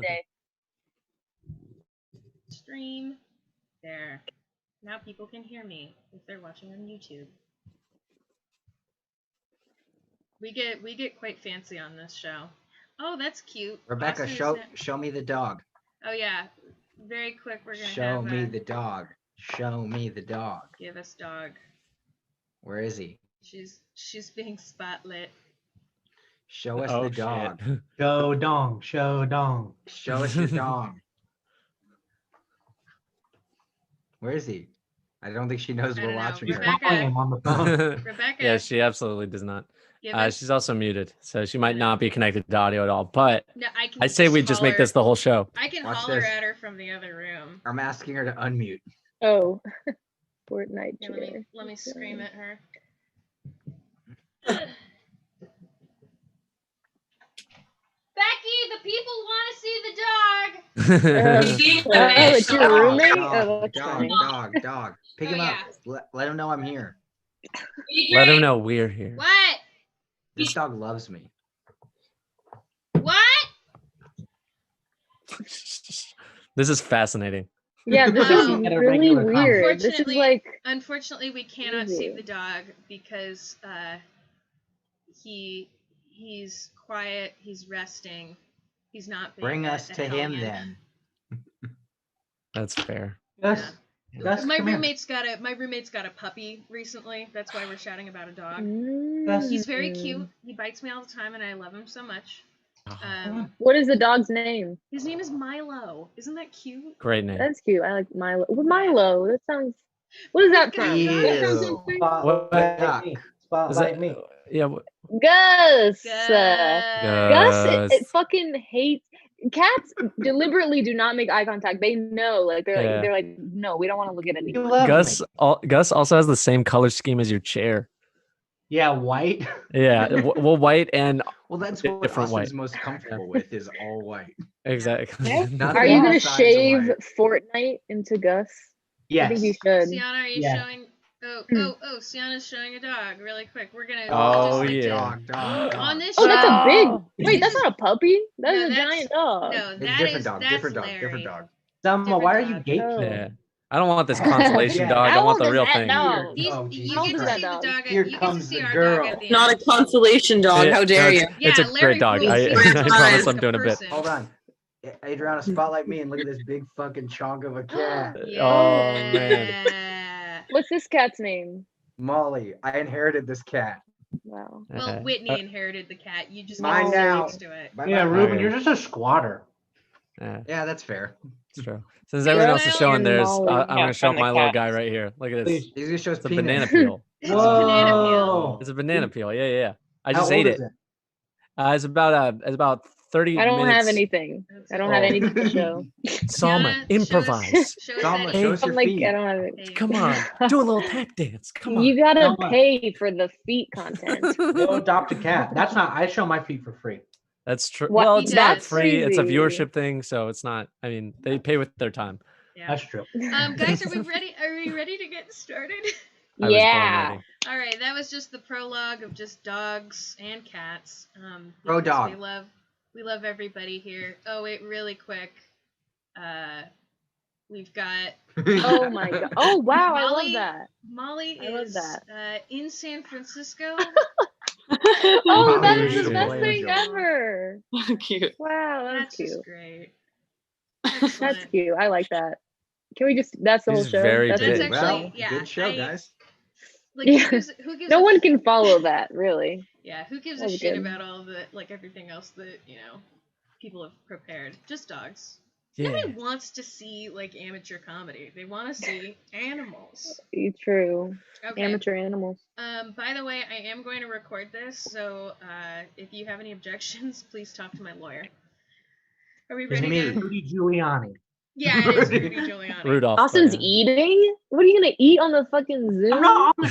Day. Stream. There. Now people can hear me if they're watching on YouTube. We get quite fancy on this show. Oh, that's cute. Rebecca, show me the dog. Oh yeah. Very quick, we're gonna show me the dog. Show me the dog. Give us dog. Where is he? She's being spotlit. Show us the dog. Show dong. Show dong. Show us your dog. Where is he? I don't think she knows we're watching her. On the phone. Rebecca. Yeah, she absolutely does not. She's also muted, so she might not be connected to audio at all. But no, I say we just make this the whole show. I can holler at her from the other room. I'm asking her to unmute. Oh, Fortnite. Yeah, let me scream at her. Becky, the people want to see the dog. It's your roommate? Dog. Pick him up. Let him know I'm here. Let him know we're here. What? This dog loves me. What? This is fascinating. Yeah, this is really weird. This is like. Unfortunately, we cannot see the dog because he's quiet. He's resting. He's not. Bring us to him then. That's fair. Yeah. My roommate's got a puppy recently. That's why we're shouting about a dog. He's very cute. He bites me all the time, and I love him so much. What is the dog's name? His name is Milo. Isn't that cute? Great name. That's cute. I like Milo. Well, Milo. That sounds. What is that from? Spotlight me. Yeah. Gus. Gus. It fucking hates. Cats deliberately do not make eye contact. They know, like they're like, no, we don't want to look at anything. Gus also has the same color scheme as your chair. Yeah, white. Yeah, well, white and that's what Austin's most comfortable with is all white. Exactly. Are you gonna shave Fortnite into Gus? Yes. I think you should. Sienna, are you showing? Oh! Sienna's showing a dog. Really quick, we're gonna. Dog. On this. Oh, that's a big. Wait, that's not a puppy. That's a giant dog. No, different dog. Selma, why are you gatekeeping? Yeah. I don't want this consolation dog. I want the real thing. You get to see the dog. Here comes the girl. Not a consolation dog. How dare you? It's a great dog. I promise I'm doing a bit. Hold on. Adriana, spotlight me and look at this big fucking chunk of a cat. Oh, man. What's this cat's name? Molly. I inherited this cat. Wow. Well, Whitney inherited the cat. You just mine now. Next to it. Yeah, Ruben, you're just a squatter. Yeah, that's fair. It's true. Since everyone else is showing theirs, I'm going to show my little guy right here. Look at this. He's going to show us It's a banana peel. It's a banana peel. It's a banana peel. Yeah. I just ate it. It's about 30 I don't minutes. have anything. I don't have anything to show. Salma, improvise. Salma, show us your feet. I don't have it. Come on, do a little tap dance. Come on. You gotta pay for the feet content. Go adopt a cat. That's not. I show my feet for free. That's true. What? Well, it's not That's free. It's a crazy. viewership thing, so it's not. I mean, they pay with their time. Yeah. That's true. Guys, are we ready? Are we ready to get started? Yeah. All right, that was just the prologue of just dogs and cats. Pro dog. We love everybody here. Oh wait, really quick. We've got. Oh my god. Oh wow, Molly, I love that. Molly is in San Francisco. Oh, that is the best thing ever. Cute. Wow, that's cute. Just great. That's cute. I like that. Can we just? That's the whole show. Very That's big. Actually, yeah, good show, guys. Like, Yeah. who gives no a one can follow that, really. Yeah, who gives That a was shit good. about all the everything else that people have prepared? Just dogs. Yeah. Nobody wants to see amateur comedy. They want to see animals. True. Okay. Amateur animals. By the way, I am going to record this, so if you have any objections, please talk to my lawyer. Are we ready? me. Rudy Giuliani. Yeah, it is Rudy Giuliani. Rudolph. Austin's eating? What are you gonna eat on the fucking Zoom? I'm not on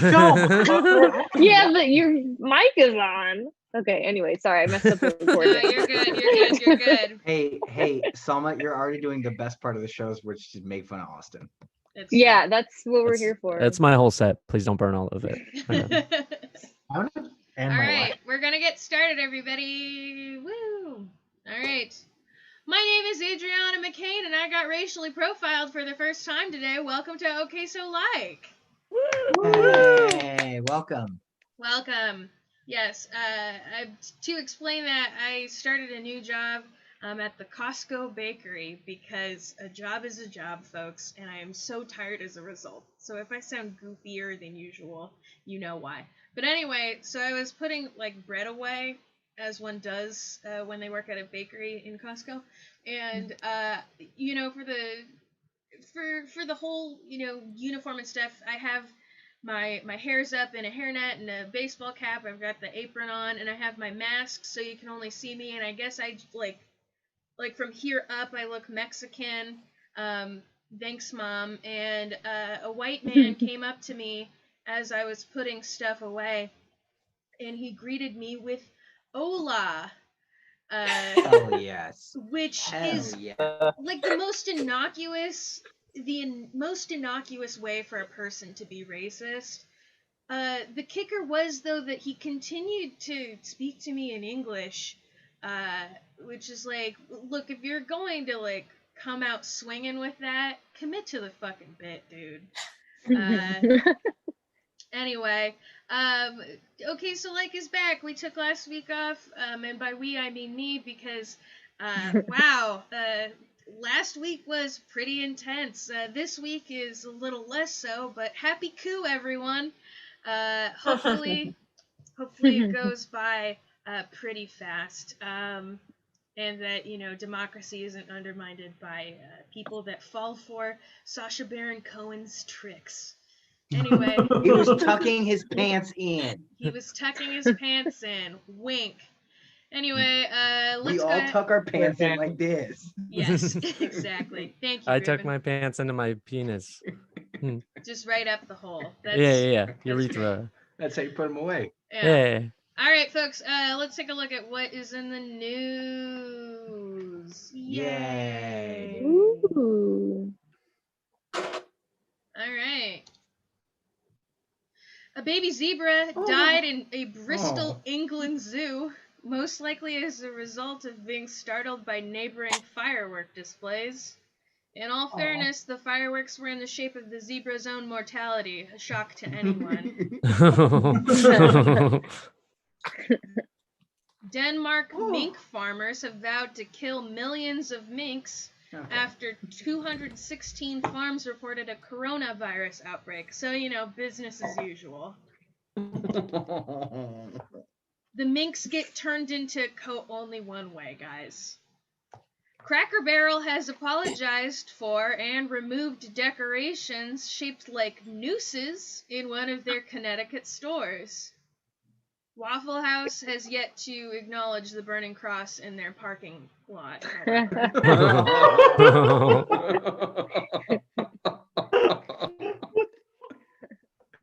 the show. Yeah, but your mic is on. Okay, anyway, sorry, I messed up the No, recording. you're good. You're good. Hey, Salma, you're already doing the best part of the shows, which is make fun of Austin. Yeah, that's what we're here for. That's my whole set. Please don't burn all of it. All right, we're gonna get started, everybody. Woo! All right. My name is Adriana McCain, and I got racially profiled for the first time today. Welcome to Okay So Like. Hey, welcome. Welcome. Yes, to explain that, I started a new job at the Costco bakery because a job is a job, folks, and I am so tired as a result. So if I sound goofier than usual, you know why. But anyway, so I was putting like bread away, as one does when they work at a bakery in Costco, and you know, for the whole, you know, uniform and stuff, I have my hair's up in a hairnet and a baseball cap. I've got the apron on, and I have my mask so you can only see me. And I guess I like from here up, I look Mexican. Thanks, Mom. And a white man came up to me as I was putting stuff away, and he greeted me with "Hola." Oh yes. Which is like the most innocuous way for a person to be racist. The kicker was, though, that he continued to speak to me in English, which is like, look, if you're going to like come out swinging with that, commit to the fucking bit, dude. Anyway, Okay So Like is back. We took last week off, and by we I mean me, because wow, last week was pretty intense. This week is a little less so, but happy coup, everyone. Hopefully it goes by pretty fast, and that, you know, democracy isn't undermined by people that fall for Sacha Baron Cohen's tricks. Anyway, he was tucking his pants in. Wink. Anyway, we all tuck our pants in like this. Yes, exactly. Thank you. I tuck my pants into my penis. Just right up the hole. Yeah. Urethra. That's how you put them away. Yeah. All right, folks. Let's take a look at what is in the news. Yay! Ooh. All right. A baby zebra died in a Bristol, England zoo, most likely as a result of being startled by neighboring firework displays. In all fairness, the fireworks were in the shape of the zebra's own mortality, a shock to anyone. Denmark mink farmers have vowed to kill millions of minks after 216 farms reported a coronavirus outbreak. So, you know, business as usual. The minks get turned into only one way, guys. Cracker Barrel has apologized for and removed decorations shaped like nooses in one of their Connecticut stores. Waffle House has yet to acknowledge the burning cross in their parking lot.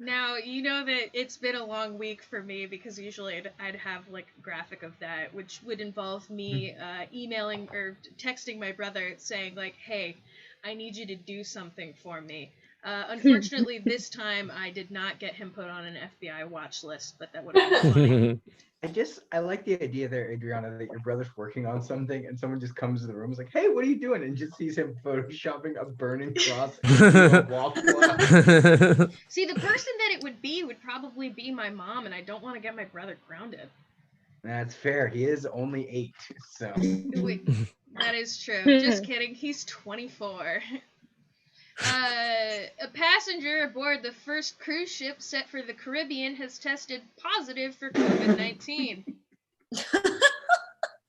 Now, you know that it's been a long week for me, because usually I'd have like a graphic of that, which would involve me emailing or texting my brother saying like, hey, I need you to do something for me. Unfortunately, this time I did not get him put on an FBI watch list, but that would have been funny. I like the idea there, Adriana, that your brother's working on something and someone just comes to the room and is like, hey, what are you doing? And just sees him photoshopping a burning cross into a wall clock. See, the person that it would probably be my mom, and I don't want to get my brother grounded. That's fair. He is only 8, so. Wait, that is true. Just kidding. He's 24. A passenger aboard the first cruise ship set for the Caribbean has tested positive for COVID-19.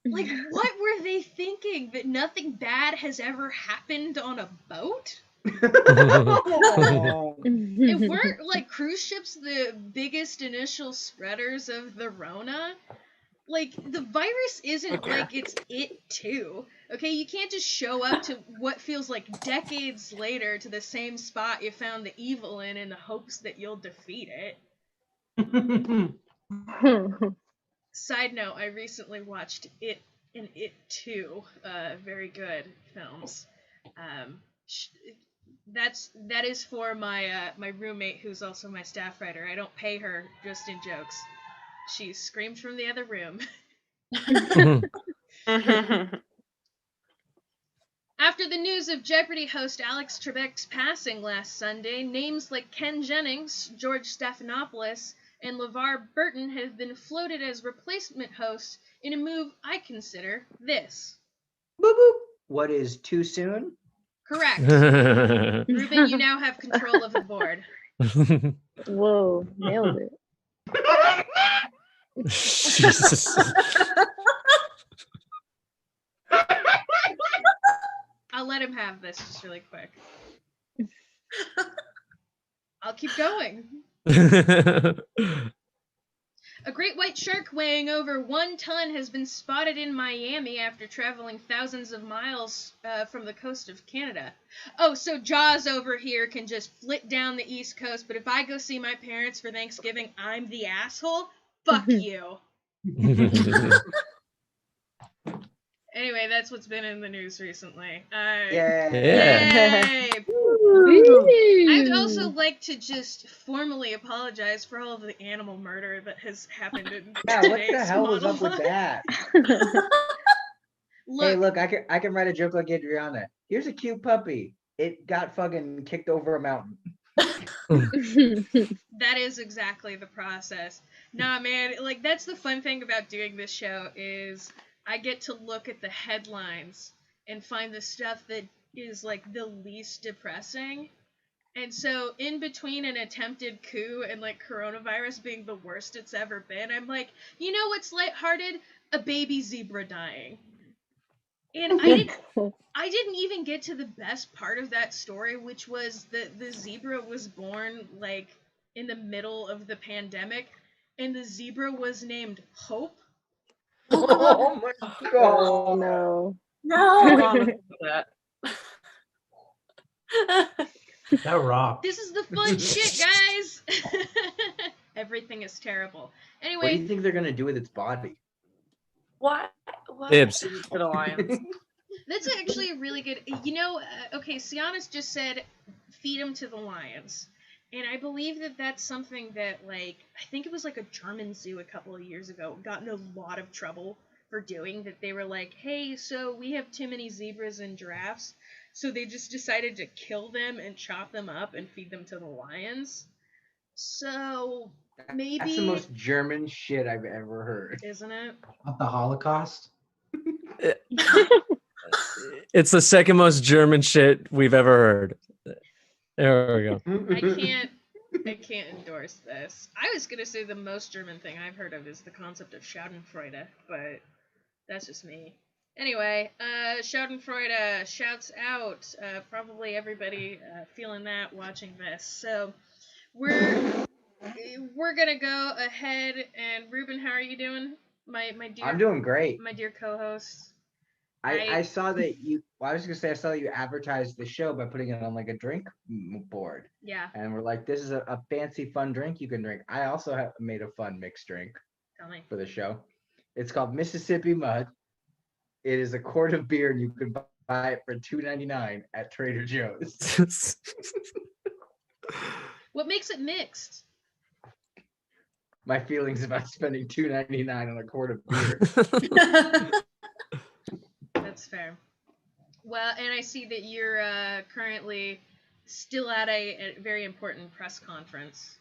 Like, what were they thinking? That nothing bad has ever happened on a boat? It weren't like cruise ships the biggest initial spreaders of the Rona? Like, the virus isn't like it's it too. Okay, you can't just show up to what feels like decades later to the same spot you found the evil in the hopes that you'll defeat it. Side note, I recently watched It and It 2, very good films. That is for my my roommate, who's also my staff writer. I don't pay her just in jokes. She screamed from the other room. After the news of Jeopardy host Alex Trebek's passing last Sunday, names like Ken Jennings, George Stephanopoulos, and LeVar Burton have been floated as replacement hosts in a move I consider this. Boop, boop. What is too soon? Correct. Ruben, you now have control of the board. Whoa, nailed it. Jesus. I'll let him have this just really quick. I'll keep going. A great white shark weighing over 1 ton has been spotted in Miami after traveling thousands of miles from the coast of Canada. Oh, so Jaws over here can just flit down the East Coast, but if I go see my parents for Thanksgiving, I'm the asshole? Fuck you. Anyway, that's what's been in the news recently. Yay! I'd also like to just formally apologize for all of the animal murder that has happened in Yeah, what the hell was up with that? Hey, look, I can write a joke like Adriana. Here's a cute puppy. It got fucking kicked over a mountain. That is exactly the process. Nah, man, like, that's the fun thing about doing this show is I get to look at the headlines and find the stuff that is, like, the least depressing. And so, in between an attempted coup and, like, coronavirus being the worst it's ever been, I'm like, you know what's lighthearted? A baby zebra dying. And I didn't even get to the best part of that story, which was that the zebra was born, like, in the middle of the pandemic, and the zebra was named Hope. Oh my god! Oh no! No. That rock. This is the fun shit, guys. Everything is terrible. Anyway, What do you think they're gonna do with its body? What? Dibs. For the Lions. that's actually a really good. You know, okay, Sianis just said feed them to the lions. And I believe that that's something that, like, I think it was like a German zoo a couple of years ago got in a lot of trouble for doing that. They were like, hey, so we have too many zebras and giraffes, so they just decided to kill them and chop them up and feed them to the lions. So maybe That's the most German shit I've ever heard. Isn't it? Not the Holocaust. It's the second most German shit we've ever heard. There we go. I can't endorse this. I was gonna say the most German thing I've heard of is the concept of Schadenfreude, but that's just me. Anyway, Schadenfreude, shouts out. Probably everybody feeling that watching this. So we're gonna go ahead and Ruben, how are you doing? My dear, I'm doing great. my dear co-host. I saw that you. Well, I was gonna say I saw that you advertised the show by putting it on like a drink board. Yeah. And we're like, this is a fancy fun drink you can drink. I also have made a fun mixed drink Tell me. for the show. It's called Mississippi Mud. It is a quart of beer, and you can buy it for $2.99 at Trader Joe's. What makes it mixed? My feelings about spending $2.99 on a quart of beer. That's fair. Well, and I see that you're currently still at a very important press conference.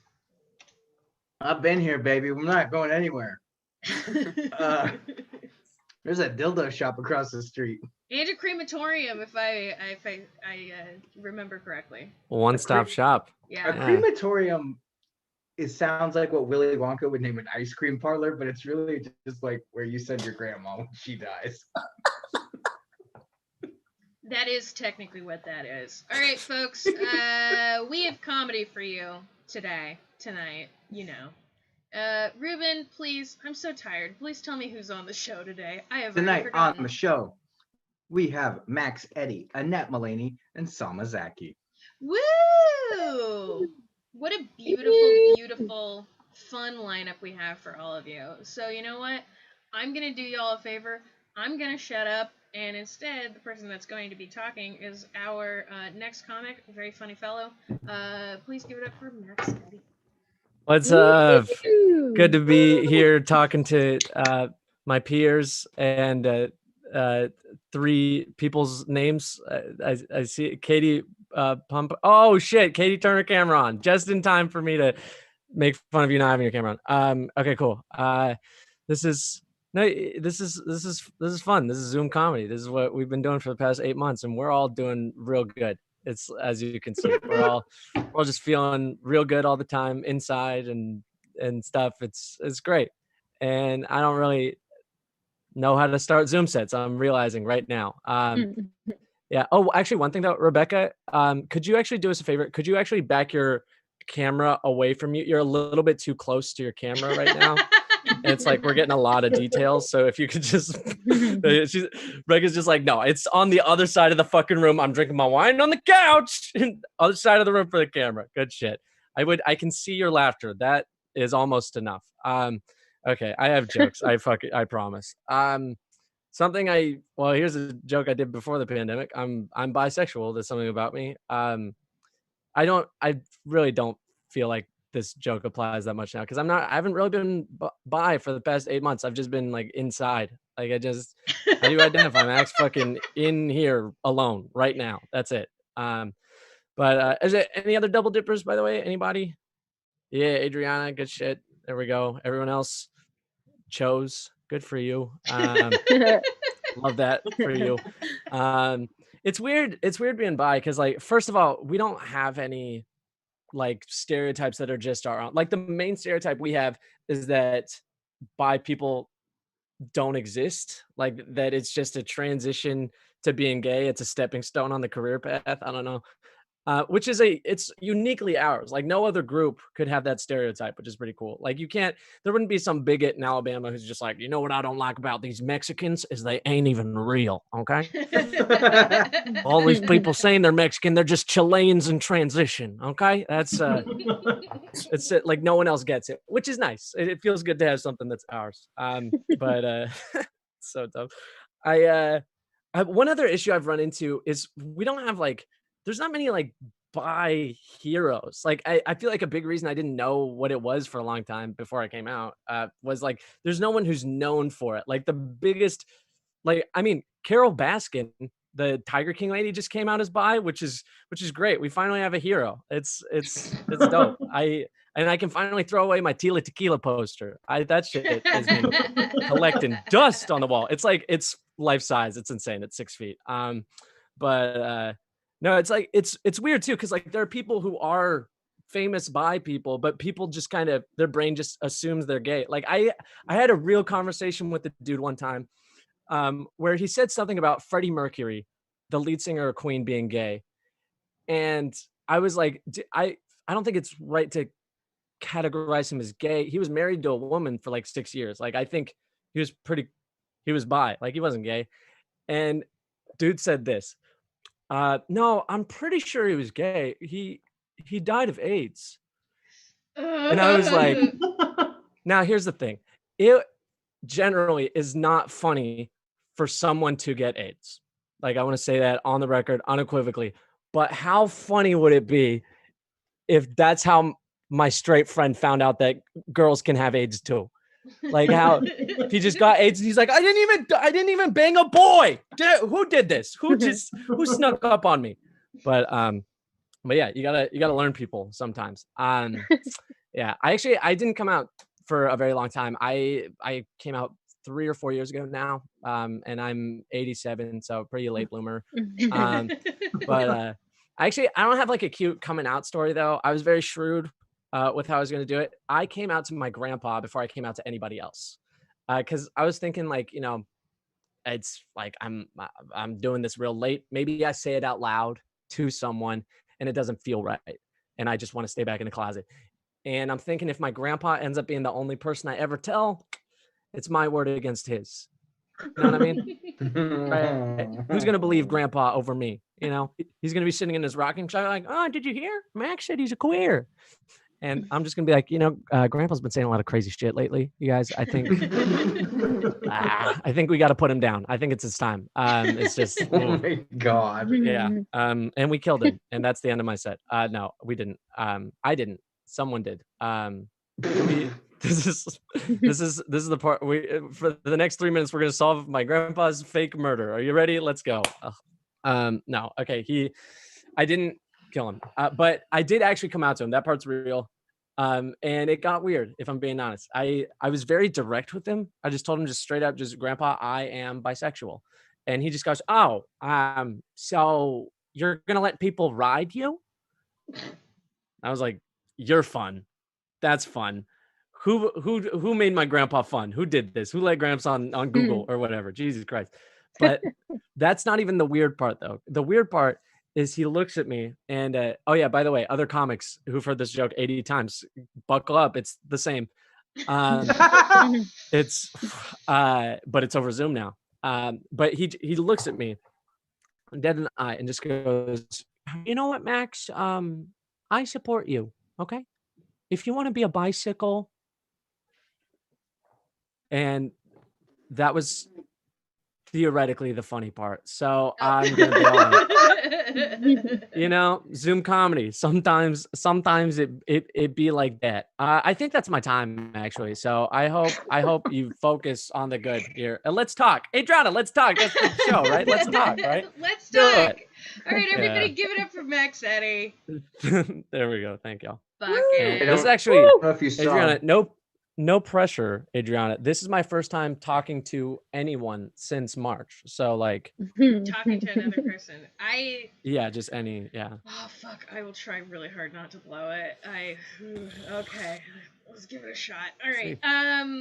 I've been here, baby. I'm not going anywhere. There's a dildo shop across the street. And a crematorium, if I remember correctly. One-stop shop. Yeah. A crematorium. It sounds like what Willy Wonka would name an ice cream parlor, but it's really just like where you send your grandma when she dies. That is technically what that is. All right, folks. We have comedy for you tonight. You know. Ruben, please. I'm so tired. Please tell me who's on the show today. I have Tonight forgotten. on the show, we have Max Eddy, Annette Mullaney, and Salma Zaky. Woo! What a beautiful, beautiful, fun lineup we have for all of you. So you know what? I'm going to do y'all a favor. I'm going to shut up, and instead, the person that's going to be talking is our next comic, a very funny fellow. Please give it up for Max Eddy. What's up? Good to be here talking to my peers and three people's names. I see Katie Pump. Oh shit, Katie, turn her camera on just in time for me to make fun of you not having your camera on. Okay, cool. This is fun. This is Zoom comedy. This is what we've been doing for the past 8 months, and we're all doing real good. It's, as you can see, we're all just feeling real good all the time inside and stuff. It's great, and I don't really know how to start Zoom sets. I'm realizing right now. Yeah. Oh, actually, one thing though, Rebecca, could you actually do us a favor? Could you actually back your camera away from you? You're a little bit too close to your camera right now. And it's like we're getting a lot of details. So if you could just, Rebecca's just like, no, it's on the other side of the fucking room. I'm drinking my wine on the couch. Other side of the room for the camera. Good shit. I can see your laughter. That is almost enough. Okay, I have jokes. I promise. Here's a joke I did before the pandemic. I'm bisexual. There's something about me. I really don't feel like this joke applies that much now because I haven't really been bi for the past 8 months. I've just been like inside. Like I do identify. I'm actually fucking in here alone right now. That's it. But is there any other double dippers, by the way? Anybody? Yeah, Adriana, good shit. There we go. Everyone else chose. Good for you. Love that for you. It's weird being bi because, like, first of all, we don't have any like stereotypes that are just our own. Like the main stereotype we have is that bi people don't exist, like that it's just a transition to being gay. It's a stepping stone on the career path. I don't know. Which is it's uniquely ours. Like no other group could have that stereotype, which is pretty cool. Like there wouldn't be some bigot in Alabama who's just like, you know what I don't like about these Mexicans is they ain't even real. Okay. All these people saying they're Mexican, they're just Chileans in transition. Okay. That's, it's like no one else gets it, which is nice. It feels good to have something that's ours. But so dumb. One other issue I've run into is we don't have like, there's not many like bi heroes. Like I feel like a big reason I didn't know what it was for a long time before I came out was like there's no one who's known for it. Like the biggest, like I mean Carol Baskin, the Tiger King lady, just came out as bi, which is great. We finally have a hero. It's dope. I can finally throw away my Tila Tequila poster. That shit has been collecting dust on the wall. It's life size. It's insane. It's 6 feet. No, it's like it's weird too because like there are people who are famous bi people, but people just kind of their brain just assumes they're gay. Like I had a real conversation with the dude one time where he said something about Freddie Mercury, the lead singer of Queen, being gay, and I was like, I don't think it's right to categorize him as gay. He was married to a woman for like 6 years. Like I think he was bi, like he wasn't gay, and dude said this. No, I'm pretty sure he was gay. He died of AIDS. And I was like, now here's the thing. It generally is not funny for someone to get AIDS. Like I want to say that on the record unequivocally. But how funny would it be if that's how my straight friend found out that girls can have AIDS too? Like how he just got AIDS and he's like, I didn't even bang a boy. Who did this? Who snuck up on me? But yeah, you gotta learn people sometimes. Yeah, I didn't come out for a very long time. I came out 3 or 4 years ago now. And I'm 87, so pretty late bloomer. But I don't have like a cute coming out story though. I was very shrewd with how I was going to do it. I came out to my grandpa before I came out to anybody else. Cause I was thinking like, you know, it's like, I'm doing this real late. Maybe I say it out loud to someone and it doesn't feel right. And I just want to stay back in the closet. And I'm thinking if my grandpa ends up being the only person I ever tell, it's my word against his. You know what I mean? Right? Who's going to believe grandpa over me? You know, he's going to be sitting in his rocking chair like, oh, did you hear? Max said he's a queer. And I'm just going to be like, you know, grandpa's been saying a lot of crazy shit lately. You guys, I think we got to put him down. I think it's his time. It's just, oh my God. Yeah. And we killed him. And that's the end of my set. No, we didn't. I didn't. Someone did. This is the part for the next 3 minutes we're gonna solve my grandpa's fake murder. Are you ready? Let's go. No, okay. I didn't kill him, but I did actually come out to him. That part's real. And it got weird, if I'm being honest. I was very direct with him. I just told him just straight up, just Grandpa, I am bisexual. And he just goes, oh, so you're gonna let people ride you? I was like, you're fun. That's fun. Who made my grandpa fun? Who did this? Who let Gramps on Google or whatever? Jesus Christ. But that's not even the weird part, though. The weird part is he looks at me and, oh yeah, by the way, other comics who've heard this joke 80 times, buckle up. It's the same. But it's over Zoom now. But he looks at me dead in the eye and just goes, you know what, Max? I support you. Okay. If you want to be a bicycle. And that was theoretically the funny part. So I'm gonna be honest. You know, Zoom comedy. Sometimes it be like that. I think that's my time actually. So I hope you focus on the good here. And let's talk. Adriana, let's talk. That's the show, right? Let's talk, right? Let's talk. All right, everybody, give it up for Max Eddy. There we go. Thank y'all. This is actually Adriana, no pressure, Adriana. This is my first time talking to anyone since March. So like talking to another person. Just any. Oh fuck, I will try really hard not to blow it. Okay. Let's give it a shot. All right.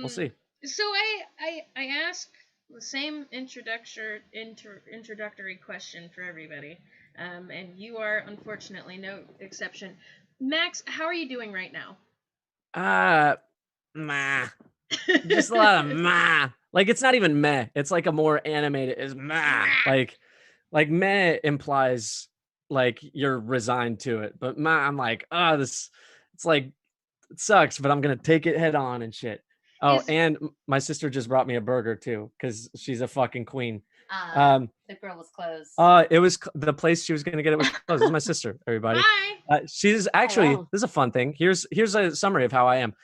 We'll see. So I ask the same introductory question for everybody. And you are unfortunately no exception. Max, how are you doing right now? Just a lot of like it's not even meh, it's like a more animated is like meh implies like you're resigned to it, but I'm like, this, it's like it sucks, but I'm gonna take it head on and shit. And my sister just brought me a burger too because she's a fucking queen. The girl was closed. It was the place she was gonna get it was closed. This is my sister, everybody. Hi. She's actually this is a fun thing. Here's a summary of how I am.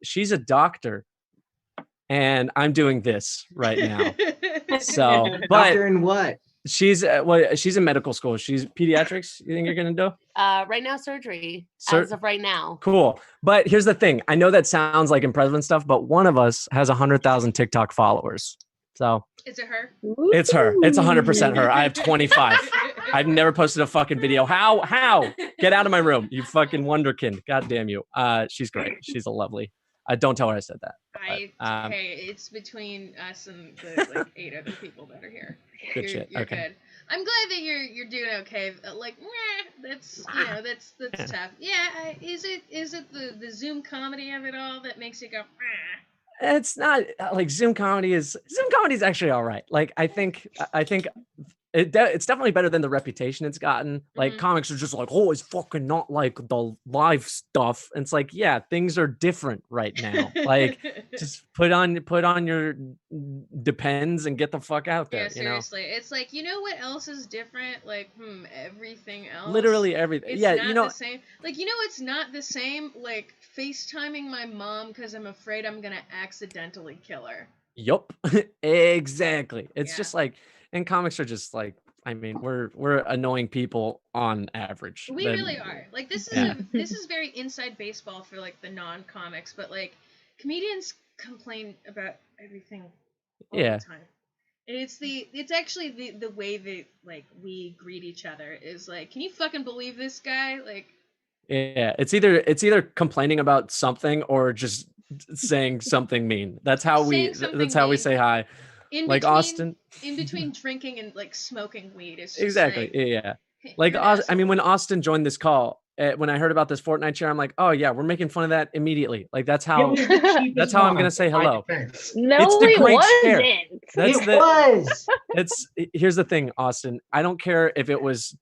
She's a doctor, and I'm doing this right now. So, but doctor in what? She's she's in medical school. She's pediatrics. You think you're gonna do? Right now, surgery. As of right now. Cool. But here's the thing. I know that sounds like impressive and stuff, but one of us has 100,000 TikTok followers. So is it her? It's her. It's 100% her. I have 25. I've never posted a fucking video. How? Get out of my room, you fucking wonderkind. God damn you. She's great. She's a lovely. Don't tell her I said that. Hey, it's between us and the like 8 other people that are here. Good shit. You're okay. Good. I'm glad that you're doing okay. Like, that's tough. Yeah. Is it the Zoom comedy of it all that makes you go? It's not like Zoom comedy is actually all right. Like I think it's definitely better than the reputation it's gotten. Like comics are just like, oh, it's fucking not like the live stuff. And it's like, yeah, things are different right now. Like just put on your Depends and get the fuck out there. Yeah, seriously. You know? It's like, you know what else is different? Like, everything else. Literally everything. It's not the same. Like, it's not the same. Like FaceTiming my mom because I'm afraid I'm gonna accidentally kill her. Yup. Exactly. It's just like, and comics are just like, I mean, we're annoying people on average. We really are. Like this is very inside baseball for like the non-comics, but like comedians complain about everything all the time. And it's actually the way that like we greet each other is like, can you fucking believe this guy? Like it's either complaining about something or just saying something mean. That's how we say hi. Austin, in between drinking and like smoking weed is just exactly like, like I mean when Austin joined this call, when I heard about this Fortnite chair, I'm like, oh yeah, we're making fun of that immediately. Like that's how I'm gonna say hello. No, it wasn't. Was. Here's the thing, Austin. I don't care if it was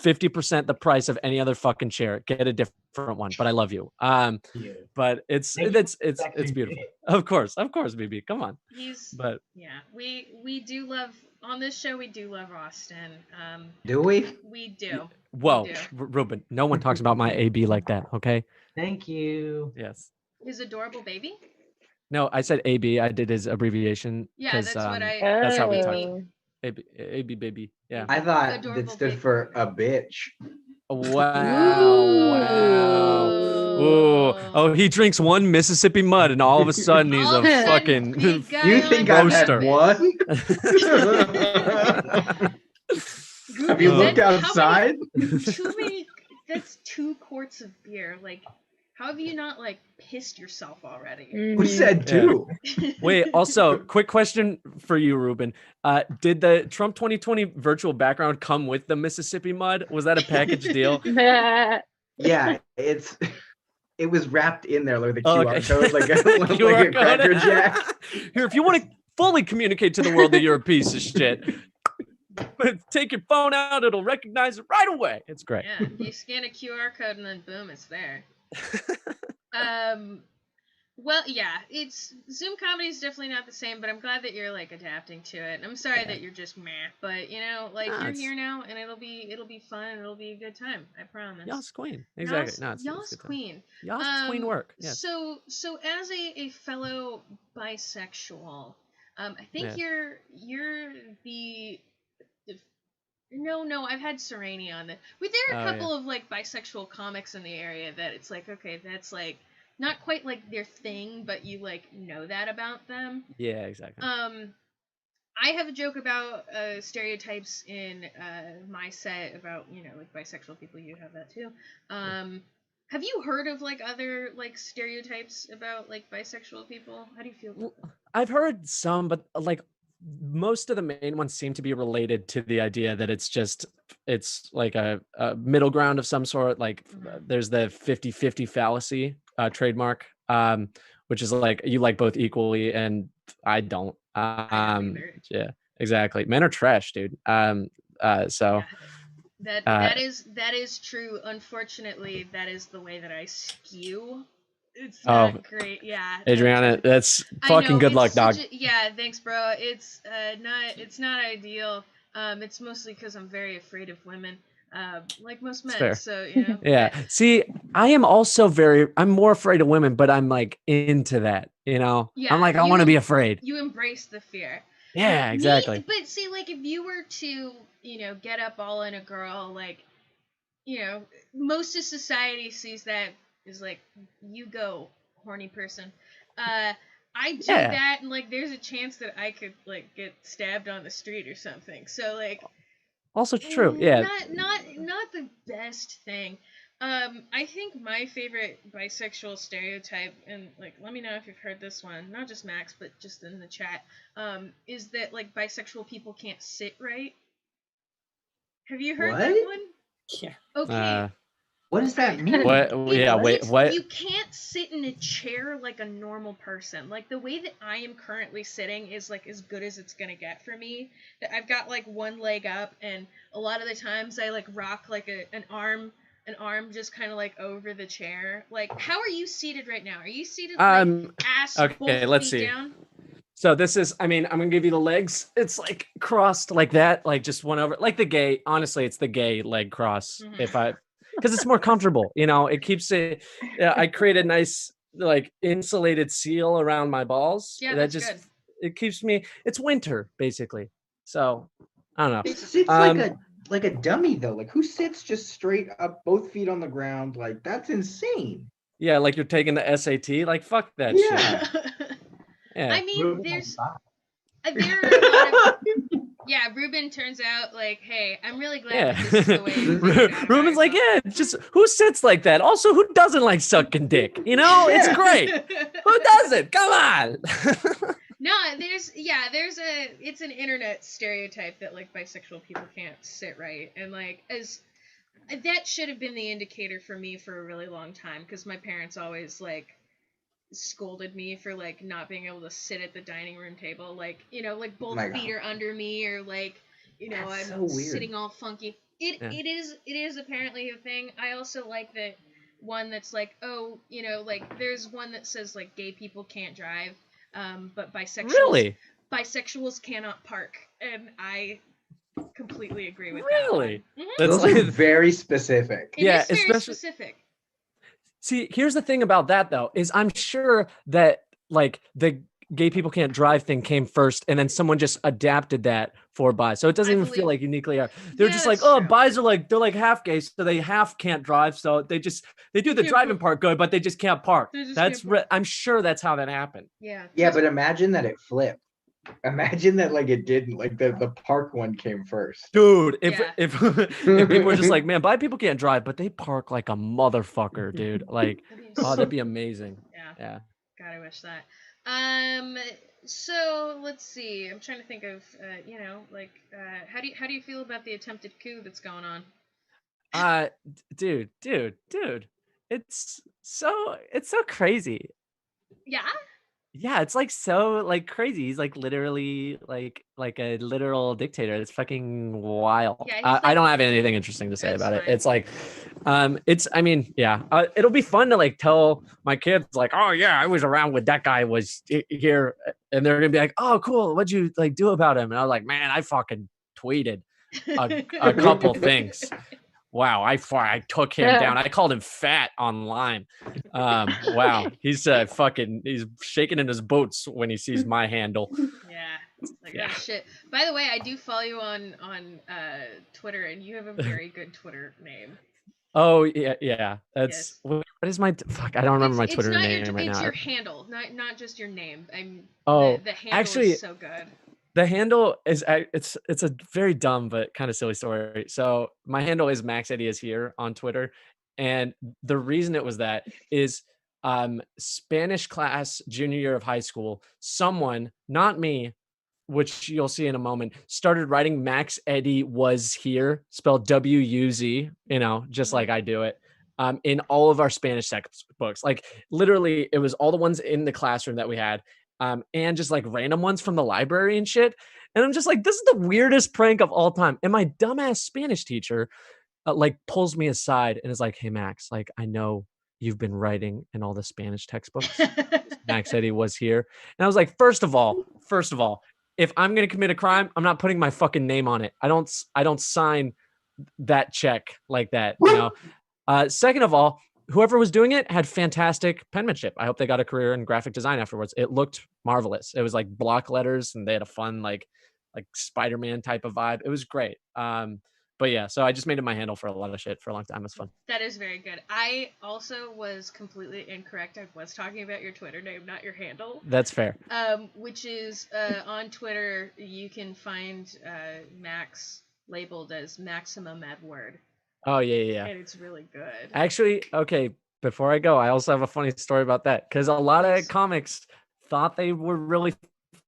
50% the price of any other fucking chair. Get a different one, but I love you. But it's beautiful. Of course, BB. Come on. We do love on this show. We do love Austin. Do we? We do. Whoa, Ruben. No one talks about my AB like that. Okay. Thank you. Yes. His adorable baby? No, I said AB. I did his abbreviation. Yeah, that's what I. That's how we talk. Oh. AB baby. Yeah. I thought Adorable that stood baby. for a bitch. Wow. Ooh. Oh, he drinks one Mississippi mud and all of a sudden he's All a of a sudden, fucking big guy You on think I've had roaster. one? Have you looked outside? Too many. That's 2 quarts of beer. Like, how have you not like pissed yourself already? Who said two? Wait, also, quick question for you, Ruben. Did the Trump 2020 virtual background come with the Mississippi mud? Was that a package deal? Yeah, it was wrapped in there like the Oh, QR okay. code, like a QR Cracker code. Jack. Here, if you want to fully communicate to the world that you're a piece of shit, take your phone out, it'll recognize it right away. It's great. Yeah, you scan a QR code and then boom, it's there. Well, yeah, it's Zoom comedy is definitely not the same, but I'm glad that you're like adapting to it. I'm sorry that you're just meh, but you know, like you're here now, and it'll be fun, and it'll be a good time. I promise. Y'all's queen, exactly. Y'all's queen. Y'all's queen work. Yes. So as a fellow bisexual, I think you're the. No, I've had Sereni on it. But there are a couple of like bisexual comics in the area that it's like, okay, that's like not quite like their thing, but you like know that about them. Yeah, exactly. I have a joke about stereotypes in my set about, you know, like bisexual people. You have that too. Have you heard of like other like stereotypes about like bisexual people? How do you feel about them? I've heard some, but like most of the main ones seem to be related to the idea that it's like a middle ground of some sort. Like there's the 50-50 fallacy trademark, which is like you like both equally, and I don't. Yeah, exactly. Men are trash, dude. So that is true. Unfortunately, that is the way that I skew. It's not great. Yeah. Adriana, that's fucking good luck, dog. Yeah, thanks, bro. It's not ideal. It's mostly because I'm very afraid of women. Like most men. So, you know. Yeah. See, I am also I'm more afraid of women, but I'm like into that, you know? Yeah, I'm like, I want to be afraid. You embrace the fear. Yeah, exactly. But see, like if you were to, you know, get up all in a girl, like, you know, most of society sees that as like, you go, horny person. I do that, and like there's a chance that I could like get stabbed on the street or something. So like also true. Yeah. Not the best thing. I think my favorite bisexual stereotype, and like let me know if you've heard this one, not just Max, but just in the chat, is that like bisexual people can't sit right. Have you heard that one? Yeah. Okay. What does that mean? What? You can't sit in a chair like a normal person. Like the way that I am currently sitting is like as good as it's gonna get for me. I've got like one leg up, and a lot of the times I like rock like an arm just kind of like over the chair. Like, how are you seated right now? Are you seated like ass both feet down? So this is, I mean, I'm gonna give you the legs. It's like crossed like that, like just one over, like the gay. Honestly, it's the gay leg cross. Mm-hmm. Because it's more comfortable, you know. It keeps it. I create a nice like insulated seal around my balls. Yeah, that's good. It keeps me. It's winter basically, so I don't know. It sits like a dummy though. Like who sits just straight up, both feet on the ground? Like that's insane. Yeah, like you're taking the SAT. Like fuck that shit. Yeah. I mean, there are a lot of. Yeah, Ruben turns out like, hey, I'm really glad that this is the way. Ruben's like, yeah, just who sits like that? Also, who doesn't like sucking dick? You know, it's great. Who doesn't? Come on. No, it's an internet stereotype that like bisexual people can't sit right, and like that should have been the indicator for me for a really long time, because my parents always like scolded me for like not being able to sit at the dining room table, like, you know, like both feet are under me, or like, you know, that's I'm so sitting all funky. It is apparently a thing. I also like that one that's like, oh, you know, like there's one that says like gay people can't drive, but bisexuals cannot park, and I completely agree with that. Really? Mm-hmm. That's like very specific. It is very specific. See, here's the thing about that though, is I'm sure that like the gay people can't drive thing came first, and then someone just adapted that for bi. So it doesn't even feel like uniquely. They're just like, oh, bis are like, they're like half gay, so they half can't drive. So they do the driving part good, but they just can't park. I'm sure that's how that happened. Yeah. Yeah, but imagine that it flipped. Imagine that like it didn't, like the park one came first. Dude, if people were just like, man, bi people can't drive, but they park like a motherfucker, dude. Like, oh, that'd be amazing. Yeah. God, I wish that. So let's see. I'm trying to think of, how do you feel about the attempted coup that's going on? Dude, it's so crazy. Yeah. Yeah, it's like so like crazy. He's like literally like a literal dictator. It's fucking wild. Yeah, I don't have anything interesting to say about it. It's like, it'll be fun to like tell my kids like, oh yeah, I was around when that guy was here, and they're gonna be like, oh cool, what'd you like do about him? And I was like, man, I fucking tweeted a couple things. Wow, I took him down. I called him fat online. Wow, he's he's shaking in his boots when he sees my handle. Yeah, like oh shit. By the way, I do follow you on Twitter, and you have a very good Twitter name. Oh yeah. That's what is my fuck? I don't remember my Twitter name right now. It's your handle, not just your name. The handle actually is so good. The handle is it's a very dumb but kind of silly story. So my handle is Max Eddy is here on Twitter, and the reason it was that is Spanish class junior year of high school. Someone, not me, which you'll see in a moment, started writing Max Eddy was here, spelled W-U-Z, just like I do it. In all of our Spanish textbooks, like literally, it was all the ones in the classroom that we had. And just like random ones from the library and shit. And I'm just like, this is the weirdest prank of all time. And my dumbass Spanish teacher like pulls me aside and is like, hey, Max, like, I know you've been writing in all the Spanish textbooks. Max Eddy was here. And I was like, first of all, if I'm going to commit a crime, I'm not putting my fucking name on it. I don't sign that check like that. Second of all, whoever was doing it had fantastic penmanship. I hope they got a career in graphic design afterwards. It looked marvelous. It was like block letters, and they had a fun like Spider-Man type of vibe. It was great. But yeah, so I just made it my handle for a lot of shit for a long time. It was fun. That is very good. I also was completely incorrect. I was talking about your Twitter name, not your handle. That's fair. Which is on Twitter, you can find Max labeled as Maximum Edward. Oh, yeah. And it's really good. Actually, okay, before I go, I also have a funny story about that. Because a lot of comics thought they were really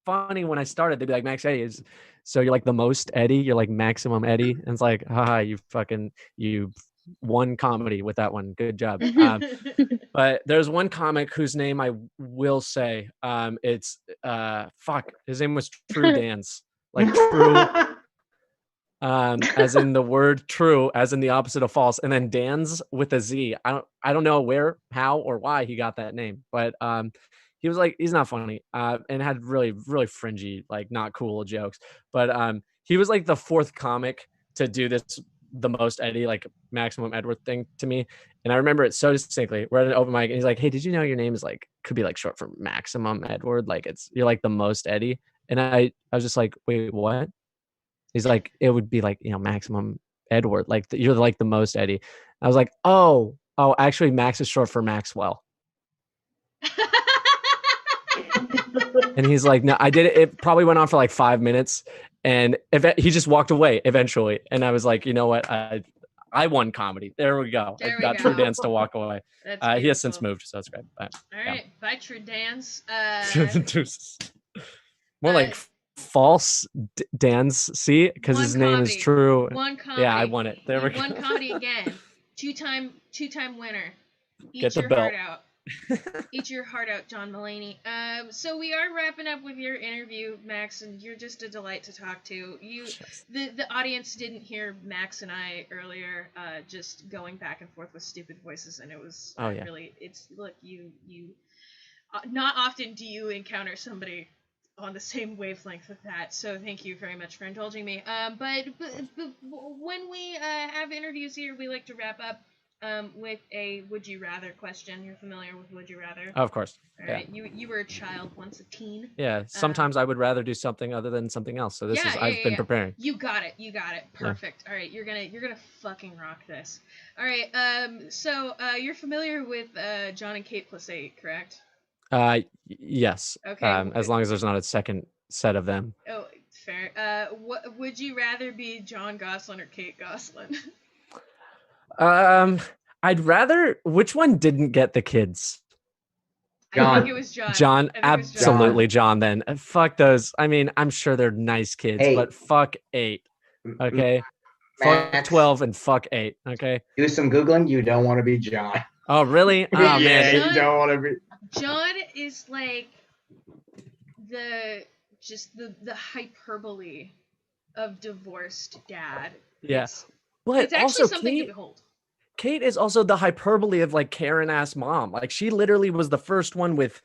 funny when I started. They'd be like, Max Eddy is... So you're like the most Eddy? You're like Maximum Eddy? And it's like, haha, you won comedy with that one. Good job. But there's one comic whose name I will say. It's... his name was True Dance. Like True... as in the word true, as in the opposite of false, and then Dan's with a Z. I don't know where, how, or why he got that name, but he was like, he's not funny, and had really, really fringy, like not cool jokes. But he was like the fourth comic to do this, the most Eddy, like Maximum Edward thing to me. And I remember it so distinctly. We're at an open mic, and he's like, hey, did you know your name is like, could be like short for Maximum Edward? Like you're like the most Eddy. And I was just like, wait, what? He's like, it would be like, Maximum Edward. Like you're like the most Eddy. I was like, oh, actually Max is short for Maxwell. And he's like, no, I did it. It probably went on for like 5 minutes, and he just walked away eventually. And I was like, you know what? I won comedy. There we go. I got True Dance to walk away. He has since moved, so it's great. But, all right, bye, True Dance. More like false dance, see, because his name is True. One comedy. Yeah, I won it. There we go. One comedy again. Two-time winner. Get your belt. Heart out. Eat your heart out, John Mullaney. So we are wrapping up with your interview, Max, and you're just a delight to talk to. The audience didn't hear Max and I earlier, just going back and forth with stupid voices, and it was really. It's you. Not often do you encounter somebody on the same wavelength with that, so thank you very much for indulging me. But when we have interviews here, we like to wrap up with a would you rather question. You're familiar with would you rather? Of course. All right. You were a child, once a teen. Yeah. Sometimes I would rather do something other than something else. So I've been preparing. You got it. Perfect. Yeah. All right. You're gonna fucking rock this. All right. So you're familiar with John and Kate plus 8, correct? Yes. Okay. As long as there's not a second set of them. Oh, fair. What would you rather be, John Gosselin or Kate Gosselin? I'd rather. Which one didn't get the kids? John. I think it was John. John, absolutely John. Then fuck those. I mean, I'm sure they're nice kids, but fuck 8. Okay, Max, fuck 12 and fuck 8. Okay. Do some googling. You don't want to be John. Oh really? Oh yeah, man, you don't want to be. John is like the hyperbole of divorced dad. Yes, but it's actually also something to behold. Kate is also the hyperbole of like Karen ass mom. Like she literally was the first one with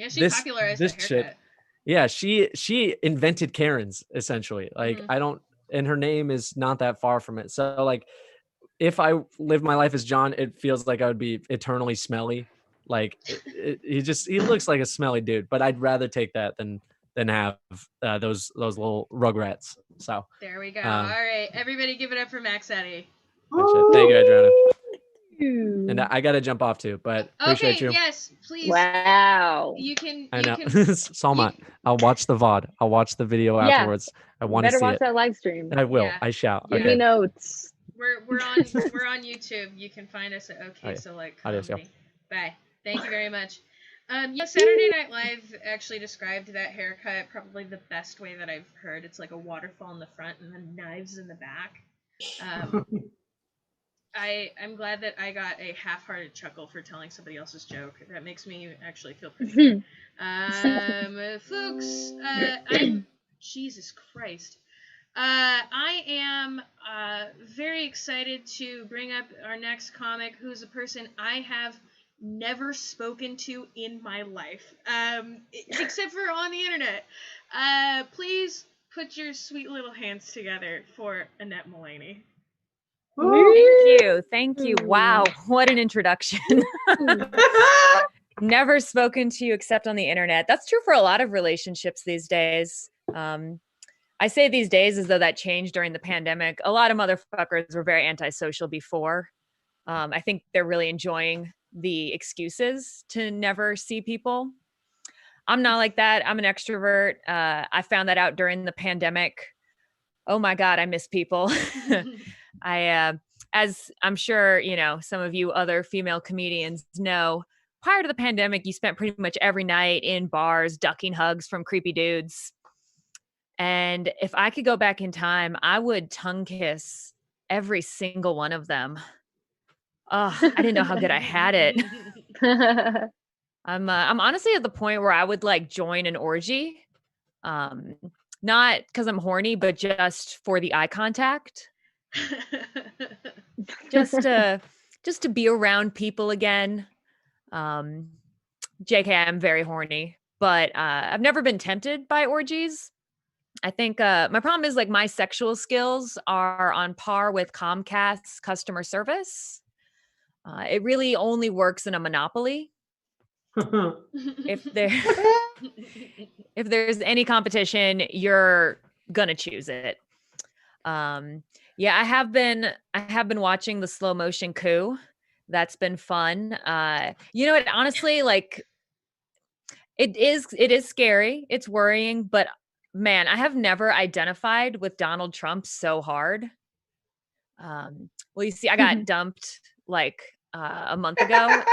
she popularized this shit. Yeah, she invented Karen's essentially. Like and her name is not that far from it. So like if I live my life as John, it feels like I would be eternally smelly. Like he looks like a smelly dude, but I'd rather take that than have those little rugrats. So there we go. All right, everybody give it up for Max Eddy. Thank you, Adriana. And I gotta jump off too, but appreciate you. Yes, please. Wow. I know. Salma, I'll watch the VOD. I'll watch the video afterwards. I want to see it. Better watch that live stream. I will. Yeah. I shall. Give me notes. We're on YouTube. You can find us at Adios, Bye. Thank you very much. Saturday Night Live actually described that haircut probably the best way that I've heard. It's like a waterfall in the front and then knives in the back. I'm glad that I got a half-hearted chuckle for telling somebody else's joke. That makes me actually feel pretty good. Folks, Jesus Christ. I am very excited to bring up our next comic, who's a person I have never spoken to in my life, except for on the internet. Please put your sweet little hands together for Annette Mullaney. Thank you. Wow, what an introduction. Never spoken to you except on the internet. That's true for a lot of relationships these days. I say these days as though that changed during the pandemic. A lot of motherfuckers were very antisocial before. I think they're really enjoying the excuses to never see people. I'm not like that. I'm an extrovert. I found that out during the pandemic. Oh my God, I miss people. As I'm sure, some of you other female comedians know, prior to the pandemic, you spent pretty much every night in bars, ducking hugs from creepy dudes. And if I could go back in time, I would tongue kiss every single one of them. Oh, I didn't know how good I had it. I'm honestly at the point where I would like join an orgy. Not because I'm horny, but just for the eye contact. just to be around people again. JK, I'm very horny, but I've never been tempted by orgies. I think my problem is like my sexual skills are on par with Comcast's customer service. It really only works in a monopoly. If there's any competition, you're gonna choose it. I have been watching the slow motion coup. That's been fun. It honestly, like, it is scary. It's worrying, but man, I have never identified with Donald Trump so hard. Well, you see, I got dumped like a month ago,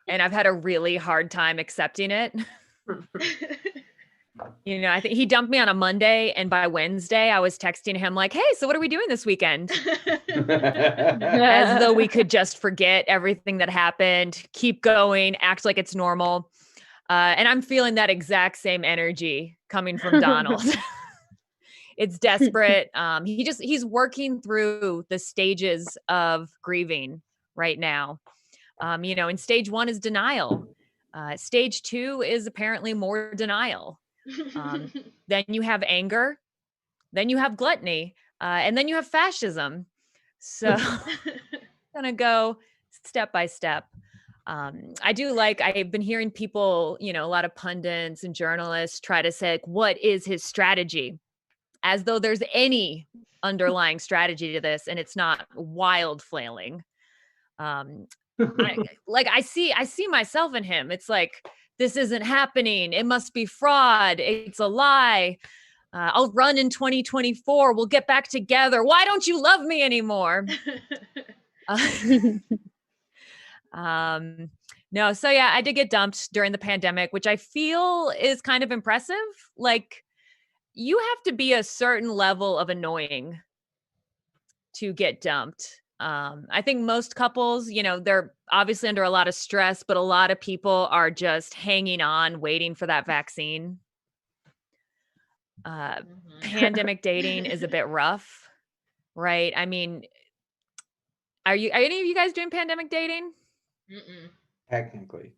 and I've had a really hard time accepting it. I think he dumped me on a Monday, and by Wednesday I was texting him like, hey, so what are we doing this weekend? As though we could just forget everything that happened, keep going, act like it's normal. And I'm feeling that exact same energy coming from Donald. It's desperate. He's working through the stages of grieving right now. And stage 1 is denial. Stage 2 is apparently more denial. Then you have anger, then you have gluttony, and then you have fascism. So gonna go step by step. I've been hearing people, a lot of pundits and journalists try to say, like, what is his strategy? As though there's any underlying strategy to this, and it's not wild flailing. I see myself in him. It's like, this isn't happening. It must be fraud. It's a lie. I'll run in 2024. We'll get back together. Why don't you love me anymore? No. So yeah, I did get dumped during the pandemic, which I feel is kind of impressive. Like, you have to be a certain level of annoying to get dumped. I think most couples, they're obviously under a lot of stress, but a lot of people are just hanging on, waiting for that vaccine. Pandemic dating is a bit rough, right? I mean, are any of you guys doing pandemic dating? Mm-mm. Technically.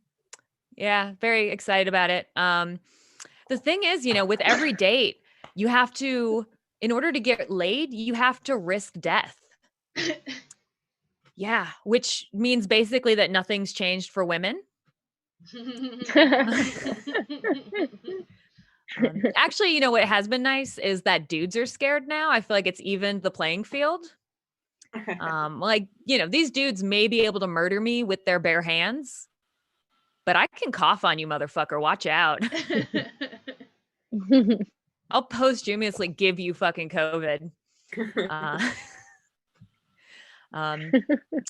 Yeah, very excited about it. The thing is, with every date, you have to, in order to get laid, you have to risk death. Yeah, which means basically that nothing's changed for women. Actually, what has been nice is that dudes are scared now. I feel like it's evened the playing field. These dudes may be able to murder me with their bare hands, but I can cough on you, motherfucker. Watch out. I'll posthumously give you fucking COVID.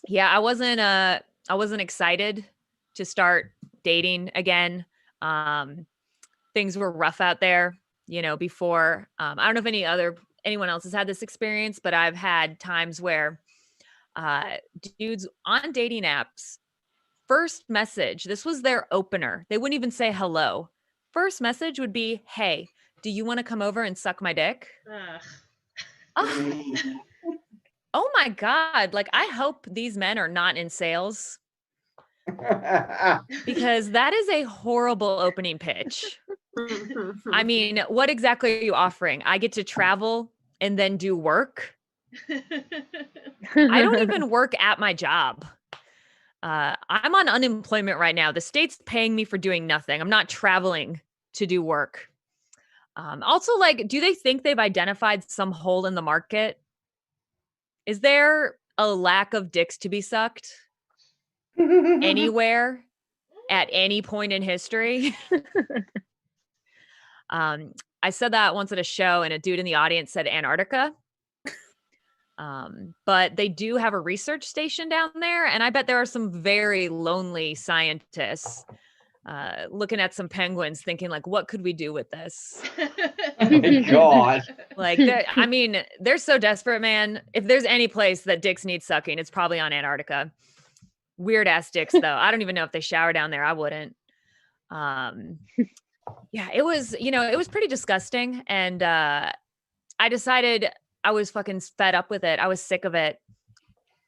Yeah, I wasn't excited to start dating again. Things were rough out there, before. I don't know if anyone else has had this experience, but I've had times where dudes on dating apps, first message, this was their opener. They wouldn't even say hello. First message would be, "Hey, do you want to come over and suck my dick?" Oh my God. Like, I hope these men are not in sales, because that is a horrible opening pitch. I mean, what exactly are you offering? I get to travel and then do work. I don't even work at my job. I'm on unemployment right now. The state's paying me for doing nothing. I'm not traveling to do work. Also, like, do they think they've identified some hole in the market? Is there a lack of dicks to be sucked anywhere at any point in history? I said that once at a show, and a dude in the audience said Antarctica. But they do have a research station down there, and I bet there are some very lonely scientists looking at some penguins thinking, like, what could we do with this? Oh my God. Like, they're so desperate, man. If there's any place that dicks need sucking, it's probably on Antarctica. Weird ass dicks, though. I don't even know if they shower down there. I wouldn't. Yeah, it was pretty disgusting. And I decided I was fucking fed up with it. I was sick of it.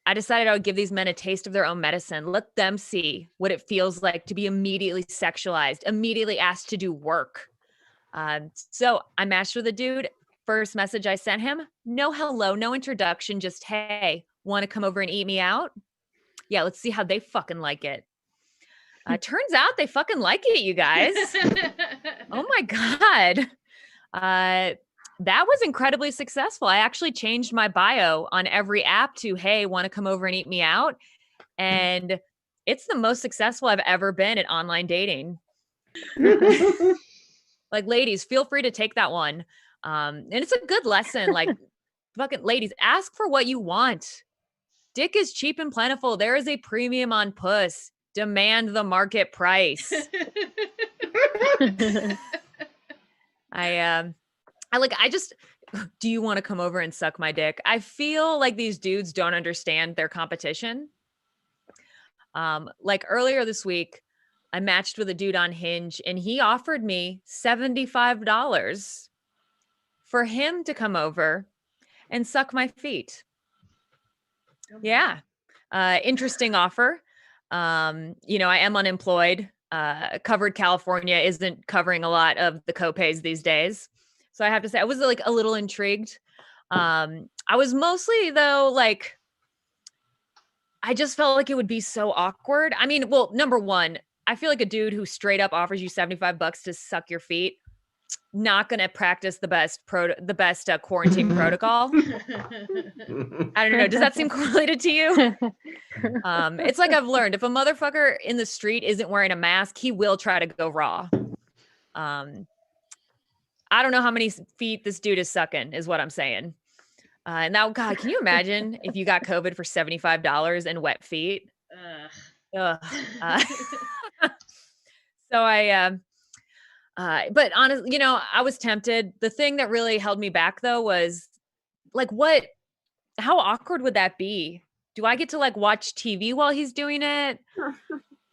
I decided I would give these men a taste of their own medicine. Let them see what it feels like to be immediately sexualized, immediately asked to do work. So I matched with a dude. First message I sent him, no hello, no introduction, just, hey, want to come over and eat me out? Yeah, let's see how they fucking like it. Turns out they fucking like it, you guys. Oh my God. That was incredibly successful. I actually changed my bio on every app to, hey, want to come over and eat me out? And it's the most successful I've ever been at online dating. Like, ladies, feel free to take that one. And it's a good lesson. Like, fucking ladies, ask for what you want. Dick is cheap and plentiful. There is a premium on puss. Demand the market price. Do you want to come over and suck my dick? I feel like these dudes don't understand their competition. Like earlier this week, I matched with a dude on Hinge, and he offered me $75 for him to come over and suck my feet. Yeah. Interesting offer. I am unemployed. Covered California isn't covering a lot of the copays these days. So I have to say I was like a little intrigued. I was mostly though, like, I just felt like it would be so awkward. I mean, well, number one, I feel like a dude who straight up offers you $75 to suck your feet, not going to practice the best quarantine protocol. I don't know. Does that seem correlated to you? It's like I've learned, if a motherfucker in the street isn't wearing a mask, he will try to go raw. I don't know how many feet this dude is sucking, is what I'm saying. And now, God, can you imagine if you got COVID for $75 and wet feet? Ugh. So but honestly, you know, I was tempted. The thing that really held me back though was like, how awkward would that be? Do I get to like watch TV while he's doing it?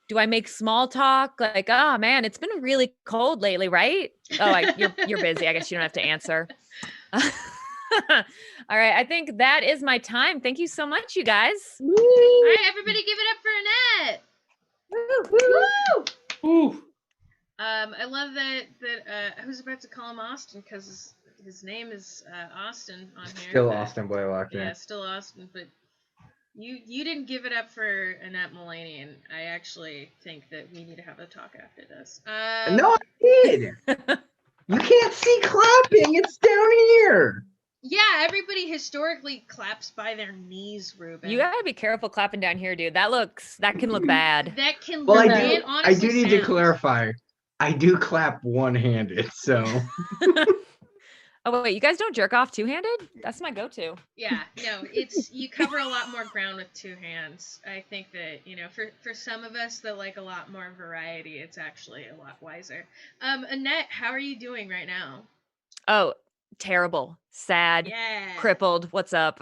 Do I make small talk? Like, oh man, it's been really cold lately, right? Oh, you're busy. I guess you don't have to answer. All right. I think that is my time. Thank you so much, you guys. All right, everybody give it up for Annette. Woo! Woo! I love that I was about to call him Austin because his name is Austin on here. Still Austin Blaylock. Yeah, still Austin, but you didn't give it up for Annette Mullaney, and I actually think that we need to have a talk after this. No, I did. You can't see clapping. It's down here. Yeah, everybody historically claps by their knees, Ruben. You gotta be careful clapping down here, dude. That can look bad. That can well, look bad. I do need to clarify. I do clap one-handed, so. Oh wait, you guys don't jerk off two-handed? That's my go-to. Yeah, no, you cover a lot more ground with two hands. I think that, you know, for some of us that like a lot more variety, it's actually a lot wiser. Annette, how are you doing right now? Oh, terrible, sad, crippled. What's up?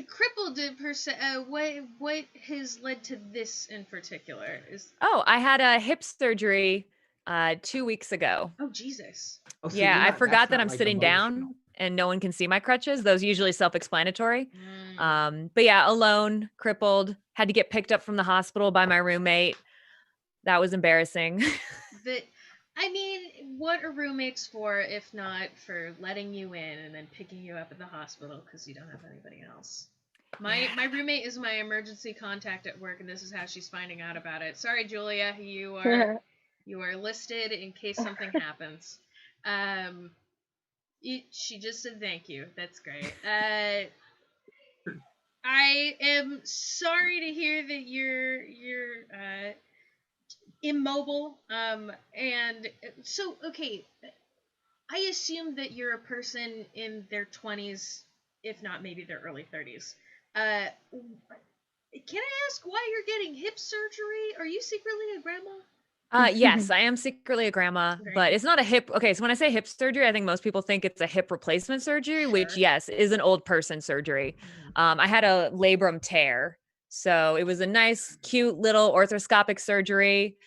Crippled per se. What has led to this in particular? I had a hip surgery 2 weeks ago. Oh Jesus. Oh, so yeah, I forgot that I'm like sitting down and no one can see my crutches. Those usually self-explanatory. But yeah, alone, crippled, had to get picked up from the hospital by my roommate. That was embarrassing. I mean, what are roommates for if not for letting you in and then picking you up at the hospital because you don't have anybody else? My roommate is my emergency contact at work, and this is how she's finding out about it. Sorry, Julia, you are listed in case something happens. She just said thank you. That's great. I am sorry to hear that you're immobile. And so, okay, I assume that you're a person in their 20s, if not maybe their early 30s. Can I ask why you're getting hip surgery? Are you secretly a grandma? Yes, I am secretly a grandma, but it's not a hip. Okay, so when I say hip surgery, I think most people think it's a hip replacement surgery, which yes, is an old person surgery. I had a labrum tear. So it was a nice, cute little arthroscopic surgery.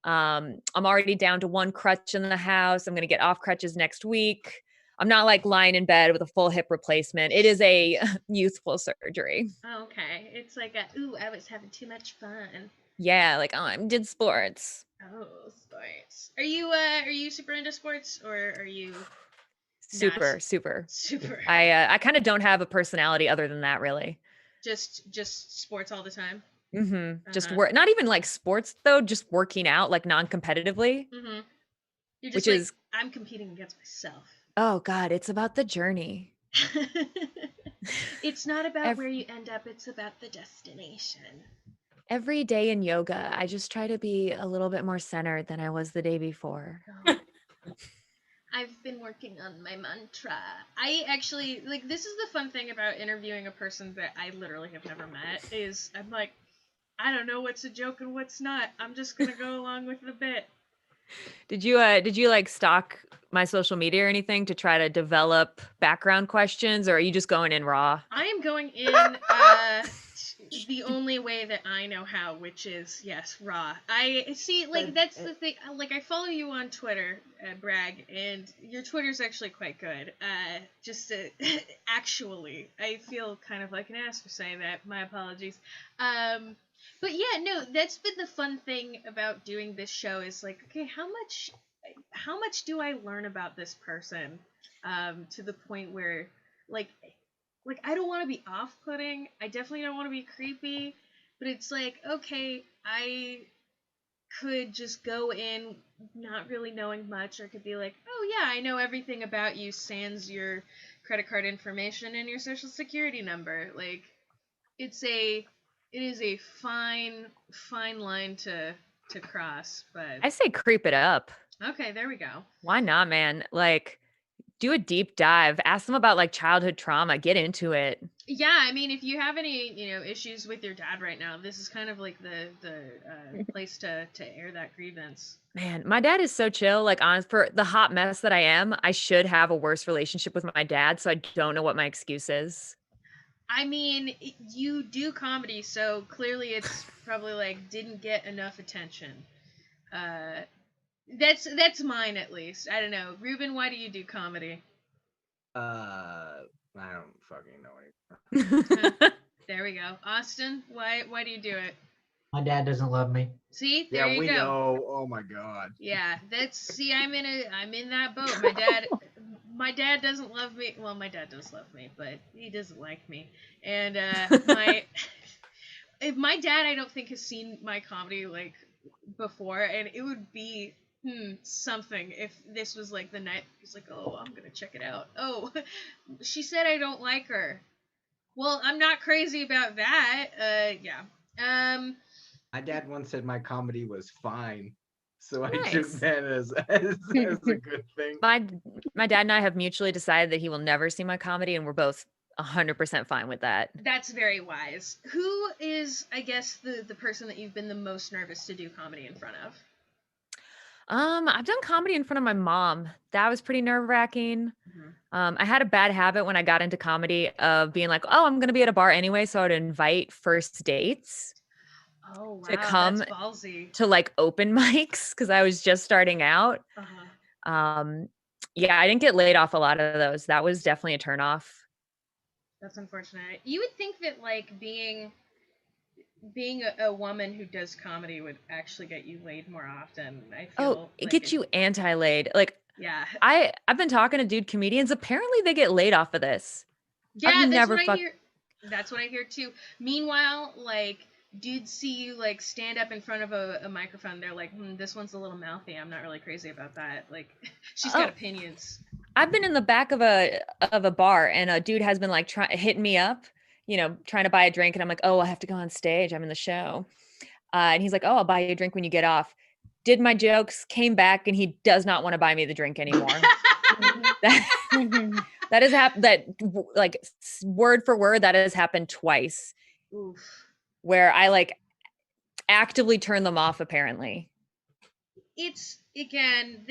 I'm already down to one crutch in the house. I'm going to get off crutches next week. I'm not like lying in bed with a full hip replacement. It is a youthful surgery. Okay. It's like I was having too much fun. Yeah, like, I did sports. Oh, sports. Are you super into sports, or are you super? I kind of don't have a personality other than that, really. Just sports all the time. Just work, not even like sports though, just working out like non-competitively. You're just is I'm competing against myself. Oh God, it's about the journey. It's not about where you end up, it's about the destination. Every day in yoga, I just try to be a little bit more centered than I was the day before. I've been working on my mantra. I actually, like, this is the fun thing about interviewing a person that I literally have never met, is I'm like, I don't know what's a joke and what's not. I'm just going to go along with the bit. Did you like stalk my social media or anything to try to develop background questions, or are you just going in raw? I am going in the only way that I know how, which is, yes, raw. I see, like, that's the thing. Like, I follow you on Twitter, Bragg, and your Twitter's actually quite good. Actually, I feel kind of like an ass for saying that. My apologies. But yeah, no, that's been the fun thing about doing this show is like, okay, how much do I learn about this person, to the point where, like, like, I don't want to be off-putting. I definitely don't want to be creepy. But it's like, okay, I could just go in not really knowing much, or could be like, oh yeah, I know everything about you, sans your credit card information and your social security number. Like, it is a fine line to cross, but I say creep it up. okay, there we go. Why not, man? Like, do a deep dive. Ask them about like childhood trauma. Get into it. Yeah, I mean, if you have any, issues with your dad right now, this is kind of like the place to air that grievance. Man, my dad is so chill. Like, honest, for the hot mess that I am, I should have a worse relationship with my dad. So I don't know what my excuse is. I mean, you do comedy, so clearly it's probably like didn't get enough attention. That's mine at least. I don't know, Ruben. Why do you do comedy? I don't fucking know anymore. There we go. Austin, why do you do it? My dad doesn't love me. See, there you go. Yeah, we know. Oh my god. Yeah, I'm in that boat. My dad doesn't love me. Well, my dad does love me, but he doesn't like me. And my dad, I don't think, has seen my comedy like before, and it would be something if this was like the night he's like, oh, I'm gonna check it out. Oh, she said I don't like her. Well, I'm not crazy about that. Yeah. My dad once said my comedy was fine, so Nice. I took that as a good thing. My dad and I have mutually decided that he will never see my comedy, and we're both 100% fine with that. That's very wise. Who is, I guess, the person that you've been the most nervous to do comedy in front of? I've done comedy in front of my mom. That was pretty nerve-wracking. I had a bad habit when I got into comedy of being like, oh, I'm going to be at a bar anyway, so I would invite first dates to come that's ballsy. to like open mics because I was just starting out. Yeah, I didn't get laid off a lot of those. That was definitely a turnoff. That's unfortunate. You would think that like being a woman who does comedy would actually get you laid more often. I feel it like gets you anti-laid. Like, yeah. I've been talking to dude comedians. Apparently they get laid off of this. Yeah, that's what I hear. That's what I hear too. Meanwhile, like, dudes see you like stand up in front of a microphone. They're like, this one's a little mouthy. I'm not really crazy about that. Like, she's got opinions. I've been in the back of a bar and a dude has been like hitting me up, trying to buy a drink. And I'm like, oh, I have to go on stage. I'm in the show. And he's like, oh, I'll buy you a drink when you get off. Did my jokes, came back, and he does not want to buy me the drink anymore. That has happened. That, like, word for word, that has happened twice. Oof. Where I like actively turn them off. Apparently, it's again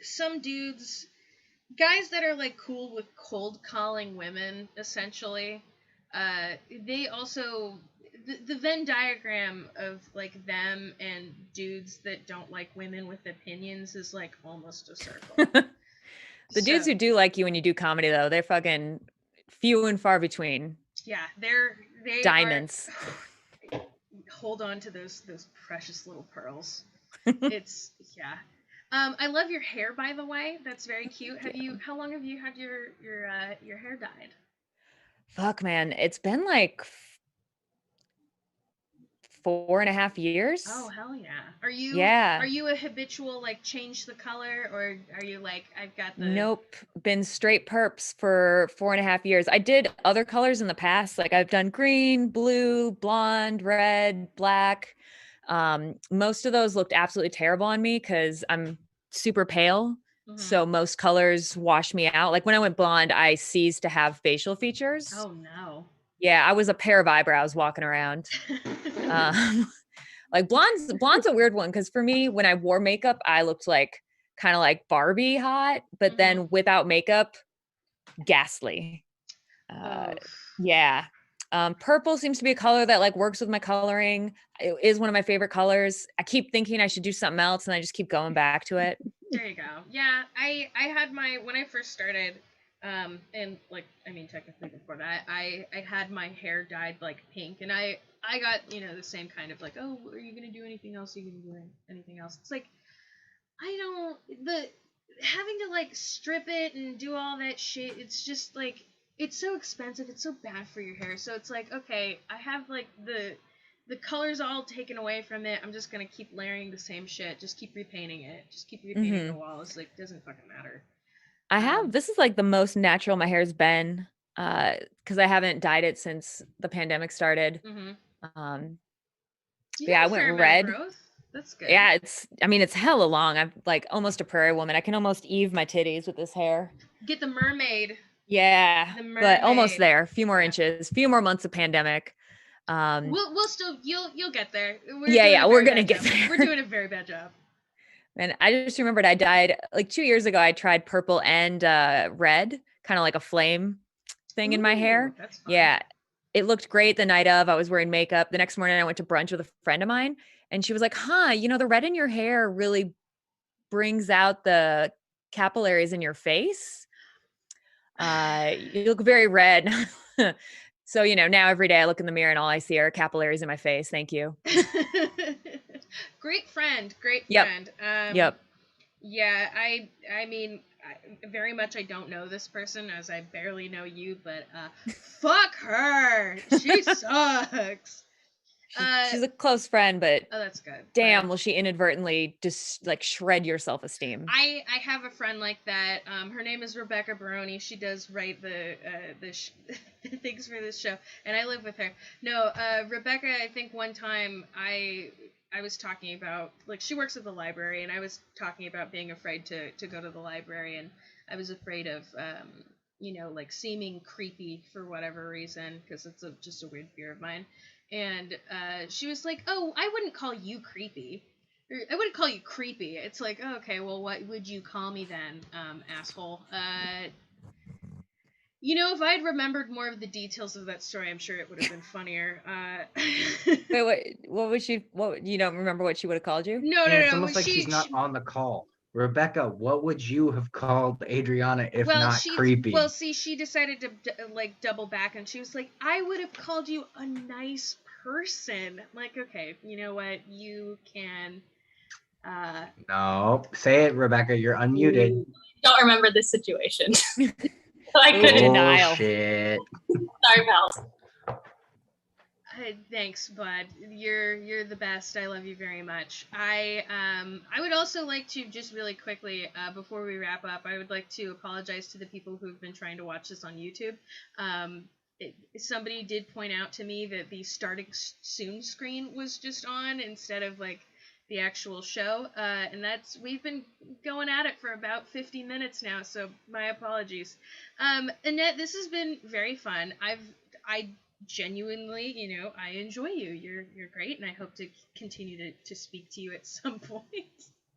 some dudes, guys that are like cool with cold calling women. Essentially, they also. The Venn diagram of like them and dudes that don't like women with opinions is like almost a circle. Dudes who do like you when you do comedy, though, they're fucking few and far between. Yeah, they diamonds. Hold on to those precious little pearls. It's yeah. I love your hair, by the way. That's very cute. How long have you had your hair dyed? Fuck, man, it's been like 4.5 years. Oh, hell yeah. Are you a habitual like change the color, or are you like I've got the Nope, been straight perps for 4.5 years. I did other colors in the past, like I've done green, blue, blonde, red, black. Most of those looked absolutely terrible on me because I'm super pale. So most colors wash me out. Like when I went blonde, I ceased to have facial features. Oh no. Yeah, I was a pair of eyebrows walking around. Like blonde's a weird one because for me, when I wore makeup, I looked like kind of like Barbie hot, but then without makeup, ghastly. Yeah. Purple seems to be a color that like works with my coloring. It is one of my favorite colors. I keep thinking I should do something else and I just keep going back to it. There you go. Yeah, I had when I first started, and like, I mean, technically before that, I had my hair dyed like pink, and I got, the same kind of like, oh, are you going to do anything else? Are you going to do anything else? It's like, having to like strip it and do all that shit, it's just like, it's so expensive. It's so bad for your hair. So it's like, okay, I have like the colors all taken away from it. I'm just gonna keep layering the same shit. Just keep repainting it. Just keep repainting the walls. Like, doesn't fucking matter. I have. This is like the most natural my hair's been, because I haven't dyed it since the pandemic started. Yeah, I went red. That's good. Yeah, it's hella long. I'm like almost a prairie woman. I can almost eave my titties with this hair. Get the mermaid. Yeah, but almost there. A few more inches, few more months of pandemic. We'll still you'll get there. We're gonna get there. We're doing a very bad job. And I just remembered I dyed like 2 years ago. I tried purple and red, kind of like a flame thing in my hair. That's fun. Yeah, it looked great the night of. I was wearing makeup. The next morning I went to brunch with a friend of mine, and she was like, "Huh, the red in your hair really brings out the capillaries in your face. You look very red." So, now every day I look in the mirror and all I see are capillaries in my face. Thank you. Great friend. Yep. Yeah, I mean, very much I don't know this person, as I barely know you, but fuck her. She sucks. She's a close friend, but oh, that's good. Damn, will she inadvertently just like shred your self-esteem? I have a friend like that. Her name is Rebecca Baroni. She does write the things for this show, and I live with her. No, Rebecca. I think one time I was talking about, like, she works at the library, and I was talking about being afraid to go to the library, and I was afraid of like seeming creepy for whatever reason, because it's just a weird fear of mine. And she was like, "Oh, I wouldn't call you creepy. I wouldn't call you creepy." It's like, oh, okay, well, what would you call me then, asshole? If I'd remembered more of the details of that story, I'm sure it would have been funnier. Wait, what you don't remember what she would have called you? No. It's almost like she's not on the call. Rebecca, what would you have called Adriana if not creepy? Well, see, she decided to double back, and she was like, "I would have called you a nice person." I'm like, okay, you know what? You can. No, say it, Rebecca. You're unmuted. Don't remember this situation. I couldn't denial. Shit. Sorry, pals. Thanks, bud. You're the best. I love you very much. I would also like to just really quickly, before we wrap up, I would like to apologize to the people who've been trying to watch this on YouTube. Somebody did point out to me that the starting soon screen was just on instead of like the actual show, and we've been going at it for about 50 minutes now, so my apologies. Annette, this has been very fun. I genuinely, I enjoy you. You're great, and I hope to continue to speak to you at some point.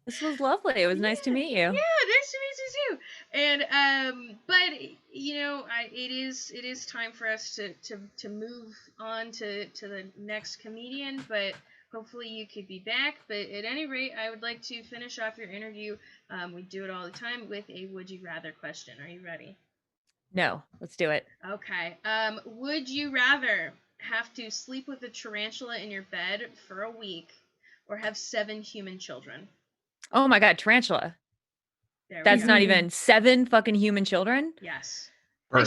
This was lovely. It was nice to meet you. Yeah, nice to meet you too. And but it is time for us to move on to the next comedian. But hopefully you could be back. But at any rate, I would like to finish off your interview. We do it all the time with a would you rather question. Are you ready? No, let's do it. Okay. Would you rather have to sleep with a tarantula in your bed for a week, or have 7 human children? Oh my God, tarantula. That's not even 7 fucking human children? Yes. I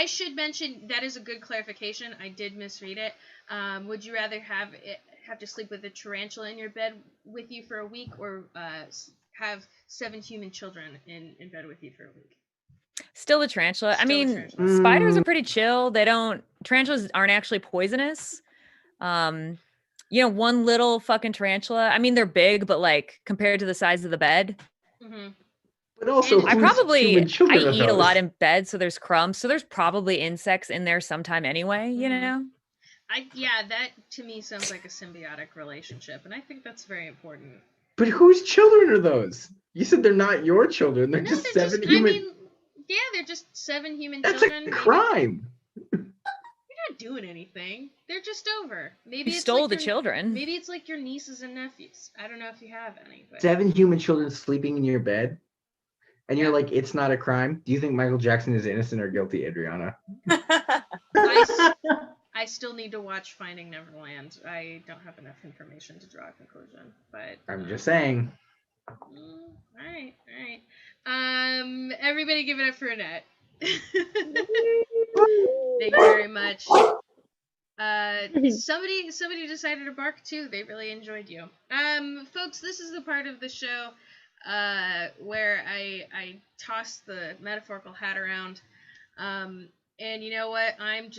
should mention, that is a good clarification. I did misread it. Would you rather have to sleep with a tarantula in your bed with you for a week, or have 7 human children in bed with you for a week? Still a tarantula. Spiders are pretty chill. Tarantulas aren't actually poisonous. One little fucking tarantula. They're big, but like compared to the size of the bed. Mm-hmm. But also, I eat a lot in bed, so there's crumbs. So there's probably insects in there sometime anyway, that to me sounds like a symbiotic relationship, and I think that's very important. But whose children are those? You said they're not your children. They're just 7 human. They're just 7 human That's children. That's a crime. You're not doing anything. They're just over. Maybe you stole the children. Maybe it's like your nieces and nephews. I don't know if you have any. But 7 human children sleeping in your bed, and you're like, it's not a crime. Do you think Michael Jackson is innocent or guilty, Adriana? I still need to watch Finding Neverland. I don't have enough information to draw a conclusion. But I'm just saying. All right. Everybody give it up for Annette. Thank you very much. Somebody decided to bark too. They really enjoyed you. Folks, this is the part of the show where I toss the metaphorical hat around. And you know what? I'm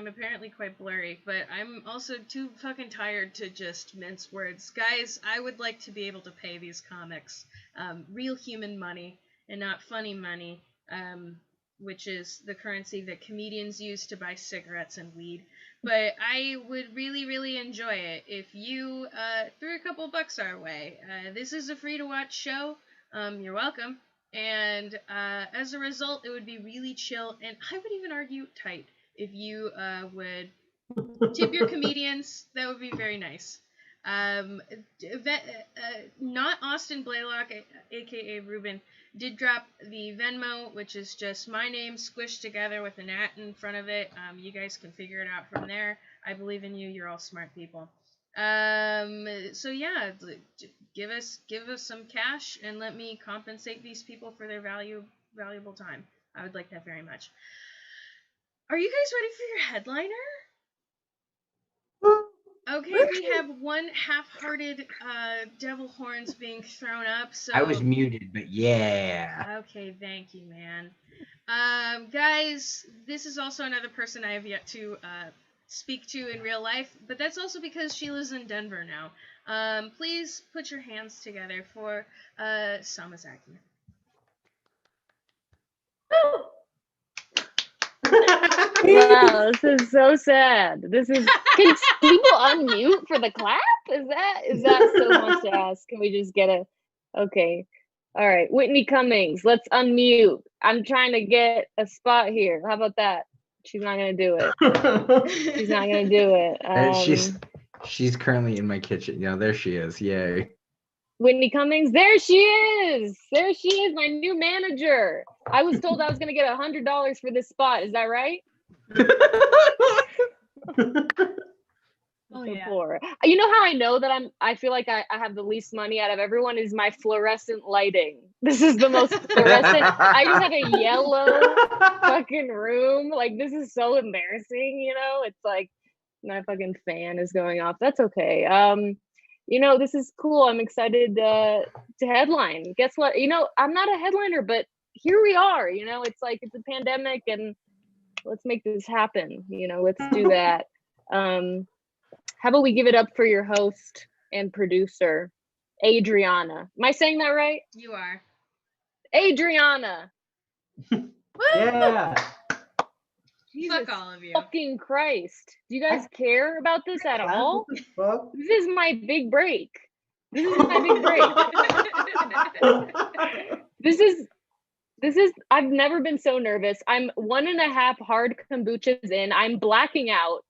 apparently quite blurry, but I'm also too fucking tired to just mince words. Guys, I would like to be able to pay these comics real human money and not funny money, which is the currency that comedians use to buy cigarettes and weed. But I would really, really enjoy it if you threw a couple bucks our way. This is a free-to-watch show. You're welcome. And as a result, it would be really chill, and I would even argue tight, if you would tip your comedians. That would be very nice. Not Austin Blaylock, aka Ruben, did drop the Venmo, which is just my name squished together with an at in front of it. You guys can figure it out from there. I believe in you. You're all smart people. So yeah, give us some cash and let me compensate these people for their valuable time. I would like that very much. Are you guys ready for your headliner? Okay, we have one half-hearted devil horns being thrown up. So I was muted, but yeah. Okay, thank you, man. Guys, this is also another person I have yet to speak to in real life, but that's also because she lives in Denver now. Please put your hands together for Salma Zaky. Wow, this is so sad. Can people unmute for the clap? Is that so much to ask? Can we just get okay. All right, Whitney Cummings, let's unmute. I'm trying to get a spot here. How about that? She's not gonna do it. She's not gonna do it. She's currently in my kitchen. Yeah, there she is. Yay. Whitney Cummings, there she is. There she is, my new manager. I was told I was gonna get $100 for this spot. Is that right? Oh yeah. Poor. You know how I know that I feel like I have the least money out of everyone is my fluorescent lighting. This is the most fluorescent. I just have a yellow fucking room. Like, this is so embarrassing, you know? It's like my fucking fan is going off. That's okay. You know, this is cool. I'm excited to headline. Guess what? You know, I'm not a headliner, but here we are. You know, it's like it's a pandemic and let's make this happen. You know, let's do that. How about we give it up for your host and producer, Adriana? Am I saying that right? You are. Adriana. Yeah. Jesus fuck all of you. Fucking Christ. Do you guys care about this at all? This is my big break. This is my big break. This is I've never been so nervous. I'm 1.5 hard kombuchas in. I'm blacking out.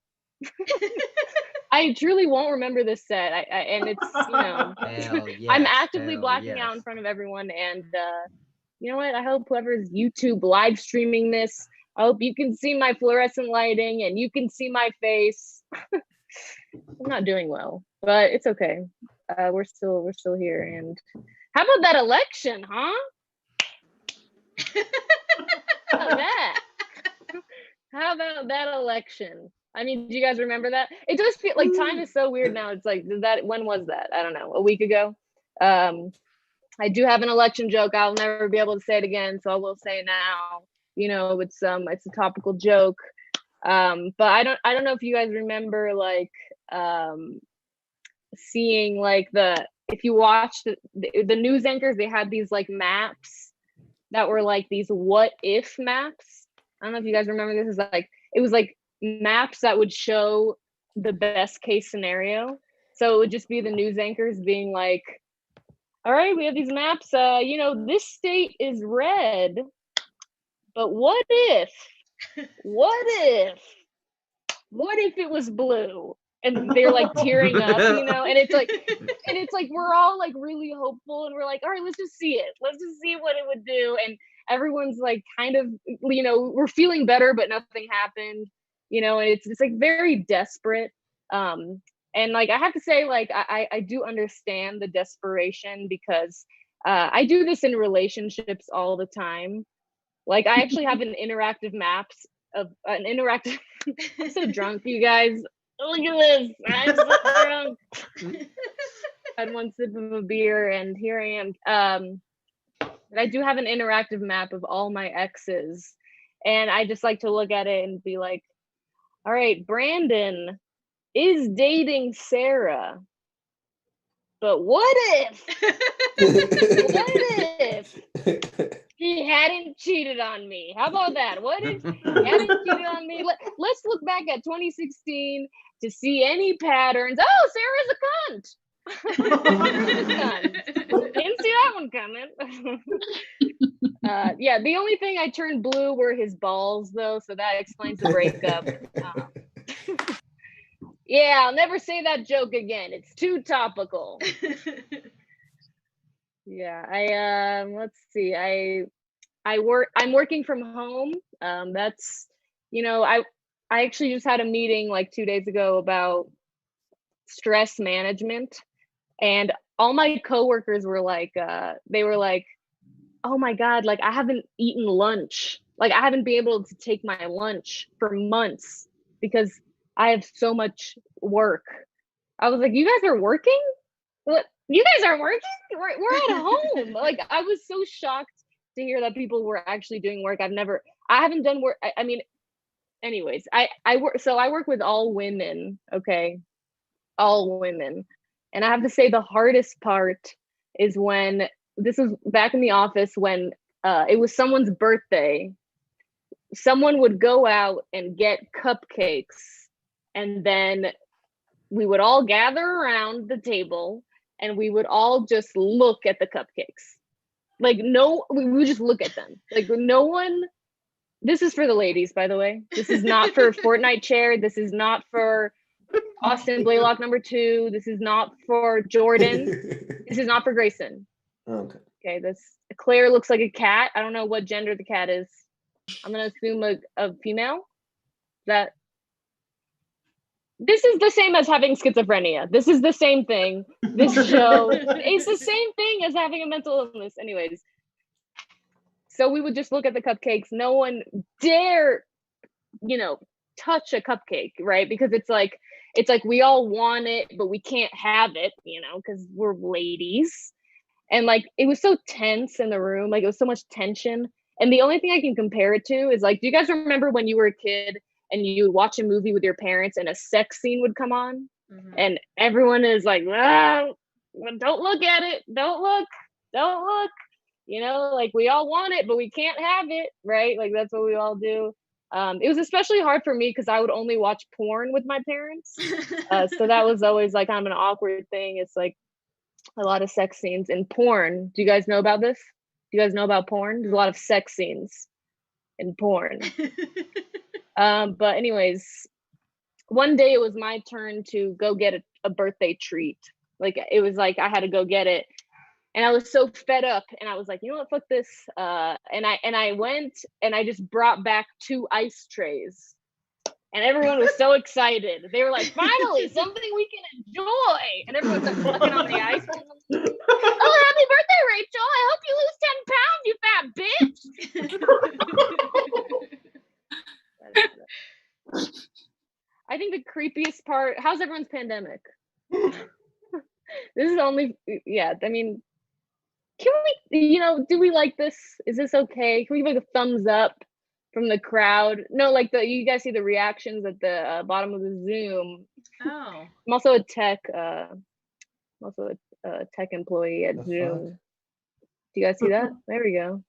I truly won't remember this set. And it's, you know, yes, I'm actively blacking out in front of everyone. And you know what? I hope whoever's YouTube live streaming this, I hope you can see my fluorescent lighting and you can see my face. I'm not doing well, but it's okay. We're still here. And how about that election, huh? How about that? How about that election? I mean, do you guys remember that? It does feel like time is so weird now. It's like, when was that? I don't know, a week ago. I do have an election joke. I'll never be able to say it again, so I will say it now. You know, it's a topical joke. But I don't know if you guys remember, like, seeing like if you watched the news anchors, they had these like maps that were like these what if maps. I don't know if you guys remember this. It was like maps that would show the best case scenario. So it would just be the news anchors being like, all right, we have these maps, you know, this state is red, but what if it was blue? And they're like tearing up, you know, and it's like we're all like really hopeful and we're like, all right, let's just see it. Let's just see what it would do. And everyone's like kind of, you know, we're feeling better, but nothing happened, you know, and it's like very desperate. And like, I have to say, like, I do understand the desperation because I do this in relationships all the time. Like I actually have an interactive maps of an interactive. I'm so drunk, you guys. Look at this. I'm so drunk. I had one sip of a beer, and here I am. But I do have an interactive map of all my exes, and I just like to look at it and be like, all right, Brandon is dating Sarah. But what if? What if he hadn't cheated on me? How about that? What if he hadn't cheated on me? Let's look back at 2016 to see any patterns. Oh, Sarah's a cunt. Didn't see that one coming. Yeah, the only thing I turned blue were his balls, though, so that explains the breakup. Yeah, I'll never say that joke again. It's too topical. Yeah, let's see. I'm working from home. That's, I actually just had a meeting like 2 days ago about stress management, and all my coworkers were like, oh my God, like I haven't eaten lunch. Like I haven't been able to take my lunch for months because I have so much work. I was like, you guys are working? What? You guys aren't working? We're at home. Like I was so shocked to hear that people were actually doing work. I haven't done work. I mean, anyways, I work with all women, okay? All women. And I have to say the hardest part is when, this was back in the office when it was someone's birthday. Someone would go out and get cupcakes, and then we would all gather around the table and we would all just look at the cupcakes. Like we would just look at them. Like no one, this is for the ladies, by the way. This is not for Fortnite Chair. This is not for Austin Blaylock #2. This is not for Jordan. This is not for Grayson. Okay, Claire looks like a cat. I don't know what gender the cat is. I'm gonna assume a female. This is the same as having schizophrenia. This is the same thing. This show is the same thing as having a mental illness. Anyways, so we would just look at the cupcakes. No one dare, touch a cupcake, right? Because it's like we all want it, but we can't have it, because we're ladies. And like it was so tense in the room. Like it was so much tension. And the only thing I can compare it to is like, do you guys remember when you were a kid and you would watch a movie with your parents and a sex scene would come on? Mm-hmm. And everyone is like, don't look at it. Don't look. Like we all want it, but we can't have it, right? Like that's what we all do. It was especially hard for me because I would only watch porn with my parents. So that was always like kind of an awkward thing. It's like a lot of sex scenes in porn. Do you guys know about this? Do you guys know about porn? There's a lot of sex scenes in porn. But anyways, one day it was my turn to go get a birthday treat. Like it was like I had to go get it. And I was so fed up, and I was like, you know what, fuck this. And I went and I just brought back 2 ice trays. And everyone was so excited. They were like, finally, something we can enjoy. And everyone's like fucking on the ice. Oh, happy birthday, Rachel. I hope you lose 10 pounds, you fat bitch. I think the creepiest part, how's everyone's pandemic? This is only, yeah, I mean, can we, do we like this? Is this okay? Can we give like a thumbs up from the crowd? No, like you guys see the reactions at the bottom of the Zoom. Oh. I'm also a tech employee at Zoom. Fuck? Do you guys see that? There we go.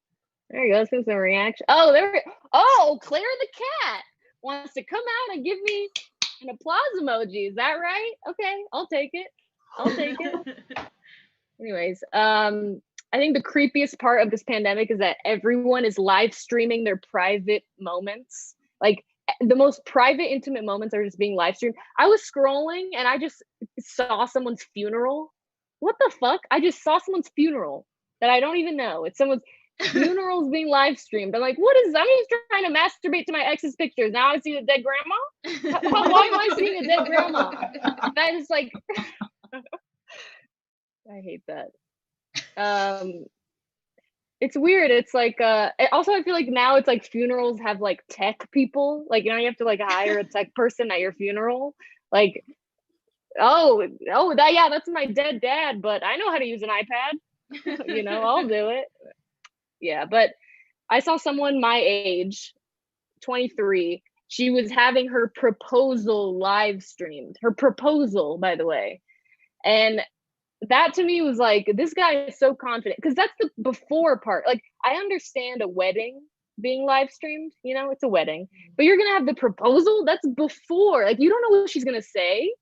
Let's do some reaction. Oh, there we go. Oh, Claire the cat wants to come out and give me an applause emoji. Is that right? Okay, I'll take it. Anyways, I think the creepiest part of this pandemic is that everyone is live streaming their private moments. Like the most private, intimate moments are just being live streamed. I was scrolling and I just saw someone's funeral. What the fuck? I just saw someone's funeral that I don't even know. It's someone's funerals being live streamed. I'm like, what is? I'm just trying to masturbate to my ex's pictures. Now I see the dead grandma. Why am I seeing a dead grandma? That is like, I hate that. it's weird. It's like also I feel like now it's like funerals have like tech people. Like, you know, you have to like hire a tech person at your funeral. Like, oh, that's my dead dad, but I know how to use an iPad. You know, I'll do it. Yeah, but I saw someone my age, 23. She was having her proposal live streamed. Her proposal, by the way. And that to me was like, this guy is so confident, because that's the before part. Like, I understand a wedding being live streamed, you know, it's a wedding, but you're gonna have the proposal. That's before. Like, you don't know what she's gonna say.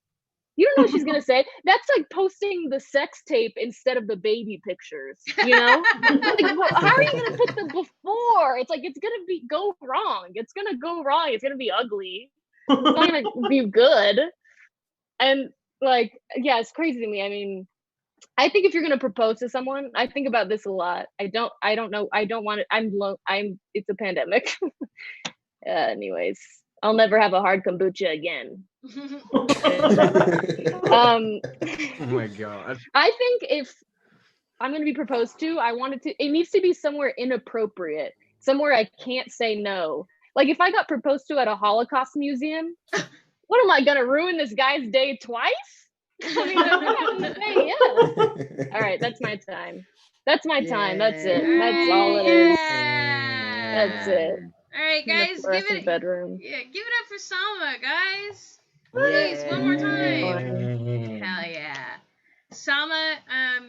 You don't know what she's gonna say. That's like posting the sex tape instead of the baby pictures, you know? Like, how are you gonna put the before? It's like, it's gonna go wrong. It's gonna go wrong. It's gonna be ugly. It's not gonna be good. And like, yeah, it's crazy to me. I mean, I think if you're gonna propose to someone, I think about this a lot. I don't know. I don't want it. It's a pandemic. Anyways, I'll never have a hard kombucha again. Oh my god. I think if I'm going to be proposed to, it needs to be somewhere inappropriate, somewhere I can't say no. Like, if I got proposed to at a Holocaust museum, what am I going to ruin this guy's day twice? I mean, I'm going to say yes. All right, that's my time. That's my time. That's it. That's all it is. That's it. All right, guys, give it bedroom. Yeah, give it up for Salma, guys. Please, one more time. Hell yeah. Salma,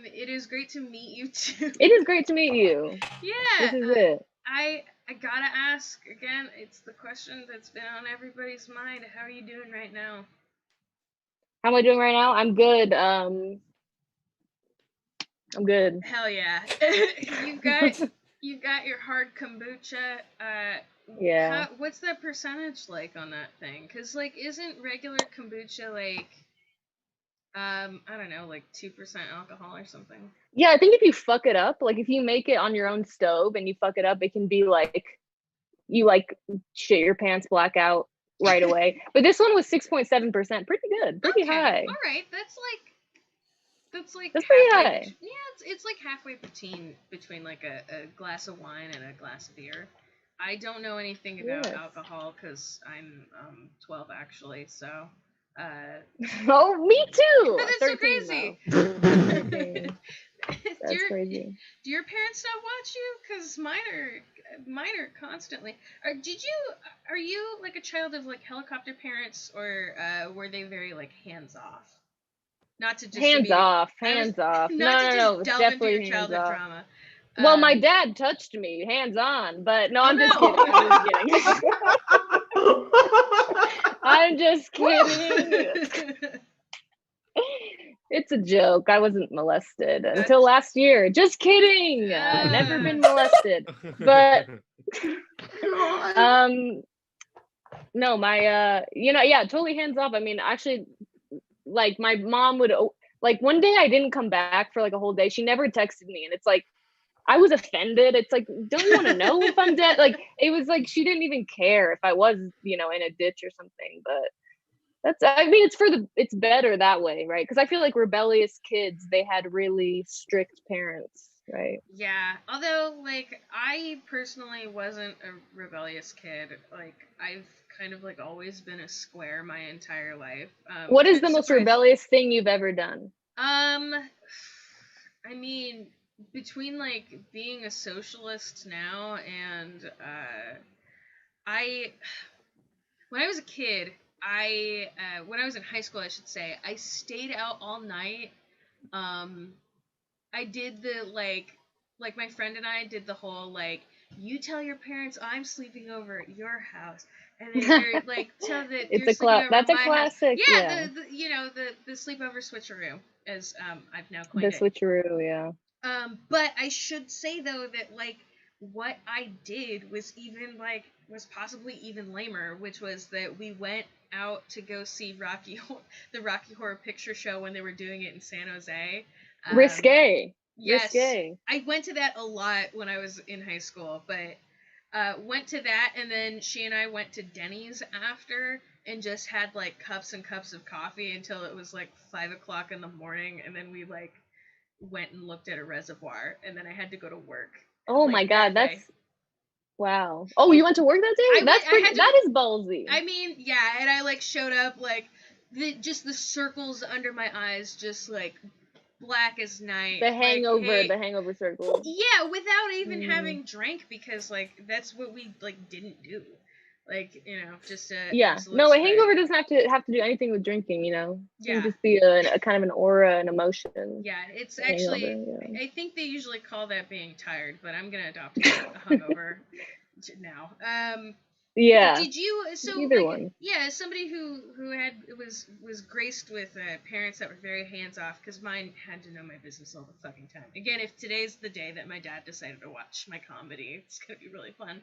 it is great to meet you too. It is great to meet you. Yeah. This is it. I gotta ask again, it's the question that's been on everybody's mind. How are you doing right now? How am I doing right now? I'm good. I'm good. Hell yeah. you got your hard kombucha. Yeah. What's that percentage like on that thing? Because, like, isn't regular kombucha like, I don't know, like 2% alcohol or something? Yeah, I think if you fuck it up, like if you make it on your own stove and you fuck it up, it can be like, you like shit your pants black out right away. But this one was 6.7%. Pretty good. Pretty high. All right. That's pretty high. Yeah, it's like halfway between like a glass of wine and a glass of beer. I don't know anything about alcohol because I'm 12 actually, so. Oh, me too. That's so crazy. That's crazy. Do your parents not watch you? Because mine are constantly. Are you like a child of like helicopter parents, or were they very like hands off? Not to just hands off. No, definitely hands childhood off. drama. Well, my dad touched me, hands on, but no, I'm just kidding. I'm just kidding. It's a joke. I wasn't molested until last year. Just kidding. I've never been molested. But no, my totally hands off. I mean, actually, like my mom would, like one day I didn't come back for like a whole day. She never texted me, and it's like I was offended. It's like, don't you want to know if I'm dead? Like, it was like she didn't even care if I was, in a ditch or something. But it's better that way, right? Because I feel like rebellious kids, they had really strict parents, right? Yeah, although like I personally wasn't a rebellious kid. Like I've kind of like always been a square my entire life. What is the most rebellious thing you've ever done? I mean, between like being a socialist now and when I was a kid, when I was in high school, I should say, I stayed out all night. I did the like my friend and I did the whole like, you tell your parents I'm sleeping over at your house, and then you're like tell that it's you're that's a house. classic. Yeah, the sleepover switcheroo, as I've now coined it. The switcheroo, yeah. But I should say though that like what I did was possibly even lamer, which was that we went out to go see the Rocky Horror Picture Show when they were doing it in San Jose. Risque. Yes, risque. I went to that a lot when I was in high school, but went to that, and then she and I went to Denny's after and just had like cups and cups of coffee until it was like 5:00 in the morning, and then we like went and looked at a reservoir, and then I had to go to work. Oh like, my God, that day. that's wow. Oh, you went to work that day? That's I pretty. had to- That is ballsy. I mean, yeah, and I like showed up like just the circles under my eyes, just like black as night. the like, hangover, hey, the hangover circle. Yeah, without even Mm. having drank, because like that's what we like didn't do. Like, you know, just a Yeah. absolute No, a spread. hangover doesn't have to do anything with drinking. You know. It Yeah. can just be a kind of an aura, an emotion. Yeah, it's a hangover, actually. yeah. I think they usually call that being tired, but I'm gonna adopt a hungover now. Yeah. Did you Either like, one. yeah, as somebody who was graced with parents that were very hands off, because mine had to know my business all the fucking time. Again, if today's the day that my dad decided to watch my comedy, it's gonna be really fun.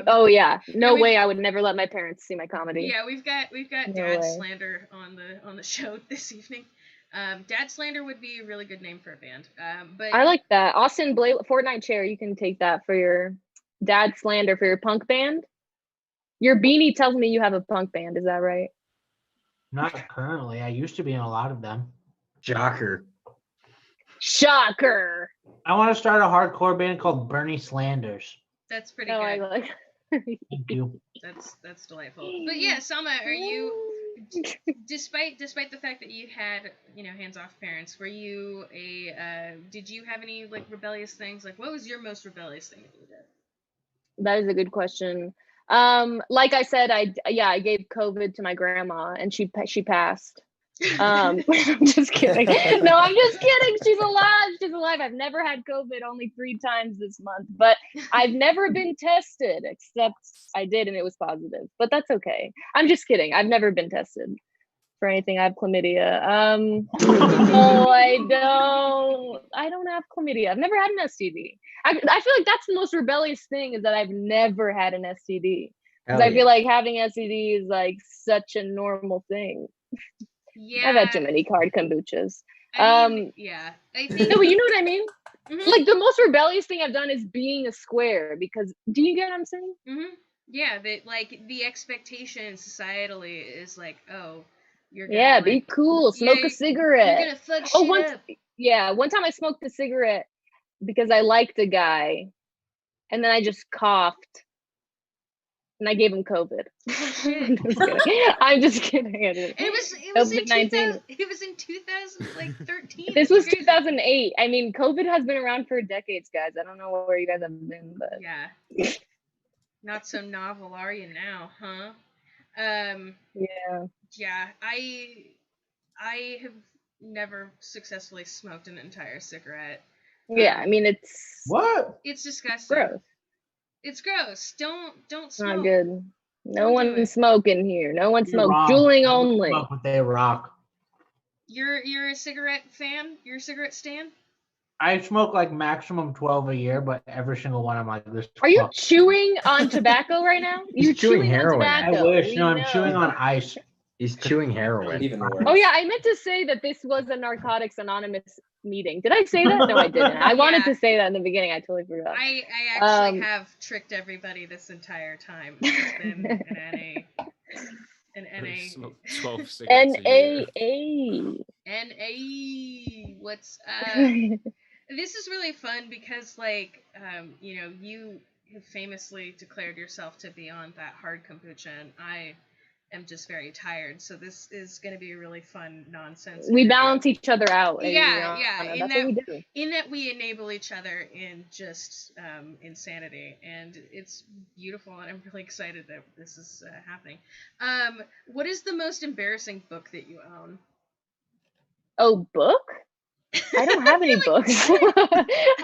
Oh yeah. No and way. I would never let my parents see my comedy. Yeah, we've got No Dad way. Slander on the show this evening. Dad Slander would be a really good name for a band. But I like that. Austin Fortnite Chair. You can take that for your Dad Slander for your punk band. Your beanie tells me you have a punk band. Is that right? Not currently. I used to be in a lot of them. Jocker. Shocker. I want to start a hardcore band called Bernie Slanders. that's pretty Oh, good. I like. Thank you. That's delightful. But yeah, Salma, are you, despite the fact that you had, you know, hands off parents, were you did you have any like rebellious things? Like, what was your most rebellious thing that you did? That is a good question. Like I said, I gave COVID to my grandma and she passed. I'm just kidding. No, I'm just kidding. She's alive. I've never had COVID, only 3 times this month, but I've never been tested, except I did and it was positive, but that's okay. I'm just kidding. I've never been tested for anything. I have chlamydia. No, I don't have chlamydia. I've never had an STD. I feel like that's the most rebellious thing, is that I've never had an STD. Because I feel like having STD is like such a normal thing. Yeah, I've had too many card kombuchas. I mean, yeah, I think. No, but you know what I mean? Mhm. Like the most rebellious thing I've done is being a square, because do you get what I'm saying? Yeah, that like the expectation societally is like, oh, you're gonna, Yeah, like, be cool, smoke a cigarette. You're gonna fuck shit up. One time I smoked a cigarette because I liked a guy, and then I just coughed, and I gave him COVID. I'm just kidding. I didn't. It was in COVID-19. 2000. It was in 2013. This was 2008. I mean, COVID has been around for decades, guys. I don't know where you guys have been, but yeah. Not so novel, are you now, huh? Yeah. Yeah, I have never successfully smoked an entire cigarette. Yeah, I mean it's It's disgusting. gross. It's gross. Don't It's smoke. not good. No Don't do one's it. smoking here. No one You're smokes. wrong. Juuling I don't only. smoke, but they rock. You're a cigarette fan? You're a cigarette stan? I smoke like maximum 12 a year, but every single one I'm like this. Are you chewing on tobacco right now? You're chewing on heroin. tobacco. I wish. We No, I'm know. chewing on ice. He's chewing heroin. Even worse. Oh yeah, I meant to say that this was a Narcotics Anonymous meeting. Did I say that? No, I didn't. I wanted to say that in the beginning. I totally forgot. I actually have tricked everybody this entire time. It's been an NA. 12 cigarettes a year. NA. What's this is really fun because like you know, you have famously declared yourself to be on that hard kombucha, and I am just very tired, so this is going to be a really fun nonsense. We balance each other out. Yeah. That's what we do. In that we enable each other in just insanity, and it's beautiful, and I'm really excited that this is happening. What is the most embarrassing book that you own? Oh, book? I don't have any books. I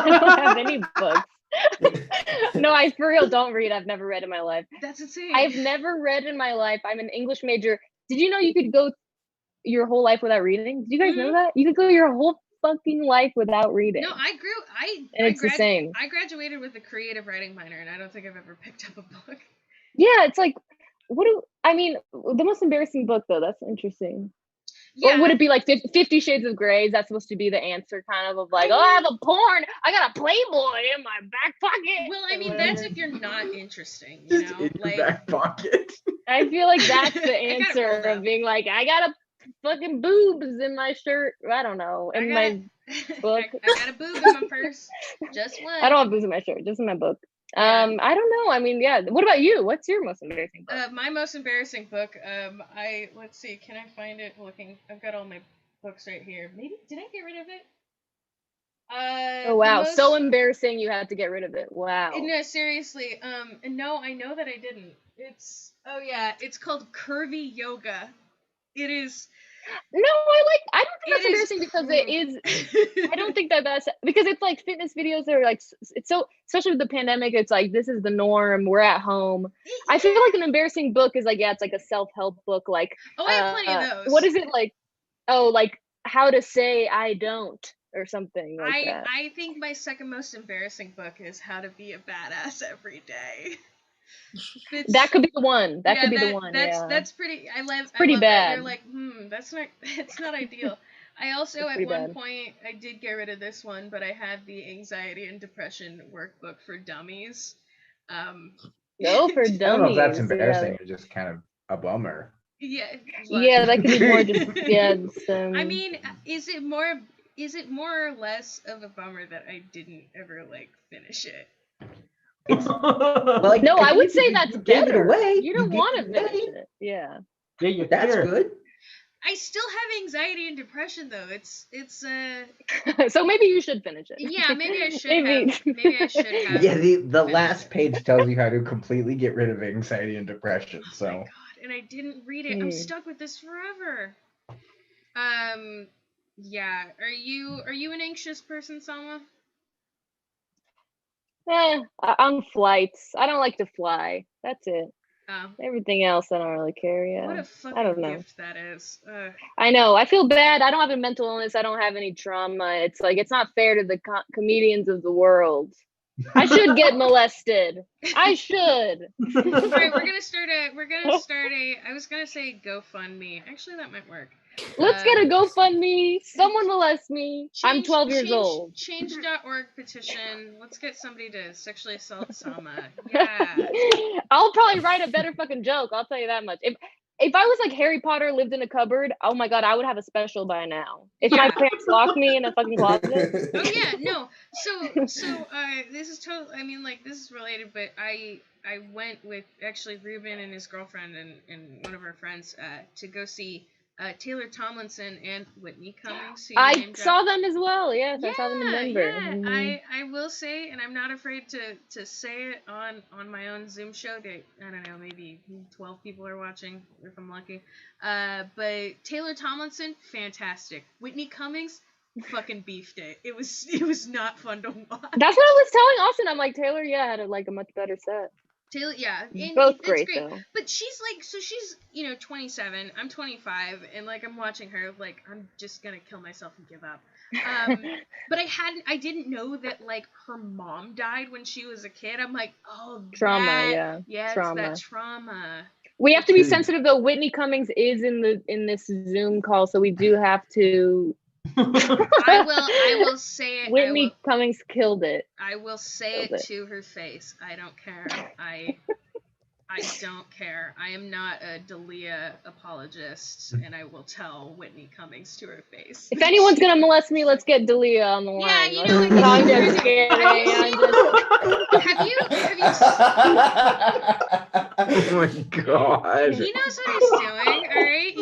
don't have any books. No, I for real don't read. I've never read in my life. That's insane. I've never read in my life. I'm an English major. Did you know you could go your whole life without reading? Did you guys know that? You could go your whole fucking life without reading. No, it's the same. I graduated with a creative writing minor, and I don't think I've ever picked up a book. Yeah, it's like, the most embarrassing book though, that's interesting. Yeah. Or would it be like 50 Shades of Grey? Is that supposed to be the answer, kind of like, I have a porn, I got a Playboy in my back pocket? Well, I mean, that's if you're not interesting, you know? In like, your back pocket. I feel like that's the I got it answer rolled of up. being like, I got a fucking boobs in my shirt. I don't know. In my book. I got a boob in my purse. Just one. I don't have boobs in my shirt, just in my book. Yeah. I don't know. I mean, yeah. What about you? What's your most embarrassing book? My most embarrassing book. Let's see. Can I find it? I've got all my books right here. Maybe did I get rid of it? Oh wow, so embarrassing you had to get rid of it. Wow. No, seriously. No, I know that I didn't. It's called Curvy Yoga. It is. No, I don't think that's embarrassing because it is. I don't think that's because it's like fitness videos are like it's so, especially with the pandemic, it's like this is the norm. We're at home. I feel like an embarrassing book is like, yeah, it's like a self-help book. Like, I have plenty of those. What is it like? Oh, like how to say I don't or something like that. I think my second most embarrassing book is How to Be a Badass Every Day. That could be the one. That could be the one. That's pretty. It's pretty bad. That. You're like, that's not ideal. I also at one point I did get rid of this one, but I had the Anxiety and Depression Workbook for Dummies. No, for dummies. I don't know if that's embarrassing or just kind of a bummer. Yeah. Yeah, that could be more just I mean, is it more or less of a bummer that I didn't ever like finish it? Like, no, I would say that's gave better. it away. You don't want to finish it. Yeah. That's good. I still have anxiety and depression though. It's So maybe you should finish it. Yeah, maybe I should have. Maybe I should have. Yeah, the last page tells you how to completely get rid of anxiety and depression. So. Oh my God, and I didn't read it. I'm stuck with this forever. Yeah. Are you an anxious person, Salma? On flights. I don't like to fly. That's it. Oh. Everything else, I don't really care. Yeah. What a fucking I don't know. gift that is. I know. I feel bad. I don't have a mental illness. I don't have any trauma. It's like it's not fair to the comedians of the world. I should get molested. I should. All right, we're gonna start a. I was gonna say GoFundMe. Actually, that might work. Let's get a GoFundMe. Someone molest me. I'm 12 years old. Change.org petition. Let's get somebody to sexually assault Salma. Yeah. I'll probably write a better fucking joke. I'll tell you that much. If I was like Harry Potter lived in a cupboard, oh my God, I would have a special by now. If my parents locked me in a fucking closet. Oh yeah, no. So this is totally. I mean, like this is related, but I went with actually Ruben and his girlfriend and one of our friends to go see Taylor Tomlinson and Whitney Cummings. I saw them as well. Yes, I saw them in Denver. Yeah, I will say, and I'm not afraid to say it on my own Zoom show that I don't know, maybe 12 people are watching if I'm lucky. But Taylor Tomlinson, fantastic. Whitney Cummings, fucking beefed it. It was not fun to watch. That's what I was telling Austin. I'm like, Taylor, had a much better set. Taylor, yeah, and both great though. But she's 27. I'm 25, and like I'm watching her, like I'm just gonna kill myself and give up. But I didn't know that like her mom died when she was a kid. I'm like, oh, trauma, trauma. It's that trauma. We have to be sensitive though. Whitney Cummings is in this Zoom call, so we do have to. I will say it. Whitney Cummings killed it. I will say it to her face. I don't care. I don't care. I am not a Dalia apologist, and I will tell Whitney Cummings to her face. If anyone's gonna molest me, let's get Dalia on the line. Yeah, you know. Like, I'm just kidding. Have you? Oh my God. He knows what he's doing. All right.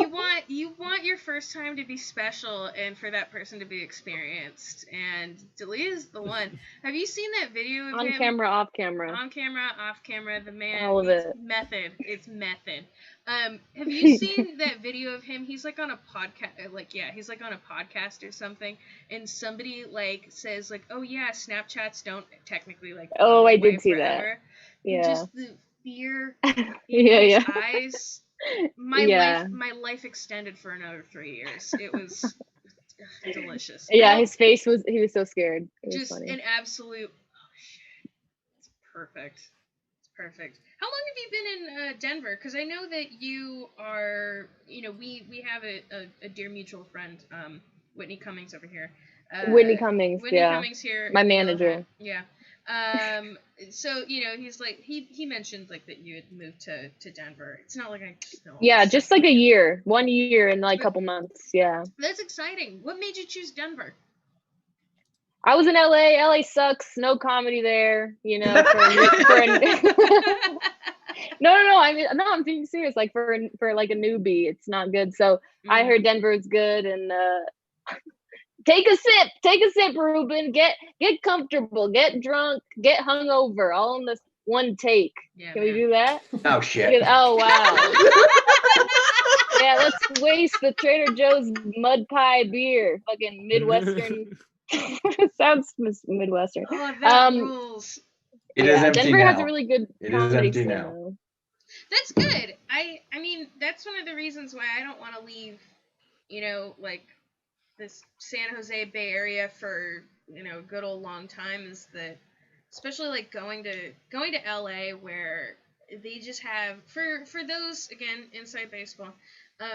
You want your first time to be special and for that person to be experienced. And Dalia's the one. Have you seen that video of him? On camera, off camera. On camera, off camera. The man. All of it. Method. It's method. Have you seen that video of him? He's like on a podcast. He's like on a podcast or something. And somebody like says like, oh yeah, Snapchats don't technically like. Oh, I did see forever. That. Yeah. Just the fear in his eyes. My life extended for another 3 years. It was delicious. Yeah, his face he was so scared. Just an absolute shit. It's perfect. It's perfect. How long have you been in Denver? Because I know that you are, we have a dear mutual friend, Whitney Cummings over here. Whitney Cummings, Whitney Cummings here. My manager. Yeah. So he's like he mentioned like that you had moved to Denver. It's not like I just know. Yeah, just like a year, 1 year and like a couple months. Yeah. That's exciting. What made you choose Denver? I was in LA. LA sucks. No comedy there. No, I mean, no, I'm being serious. Like for like a newbie, it's not good. So I heard Denver is good, and take a sip, Ruben. Get comfortable, get drunk, get hungover, all in this one take. Yeah, Can we do that? Oh shit. Oh wow. Yeah, let's waste the Trader Joe's mud pie beer. Fucking Midwestern. Sounds Midwestern. Oh, that rules. It is empty Denver now. has a really good It is comedy empty scene, now. though. That's good. I mean, that's one of the reasons why I don't want to leave, like this San Jose Bay Area for, a good old long time, is that especially like going to LA, where they just have for those, again, inside baseball,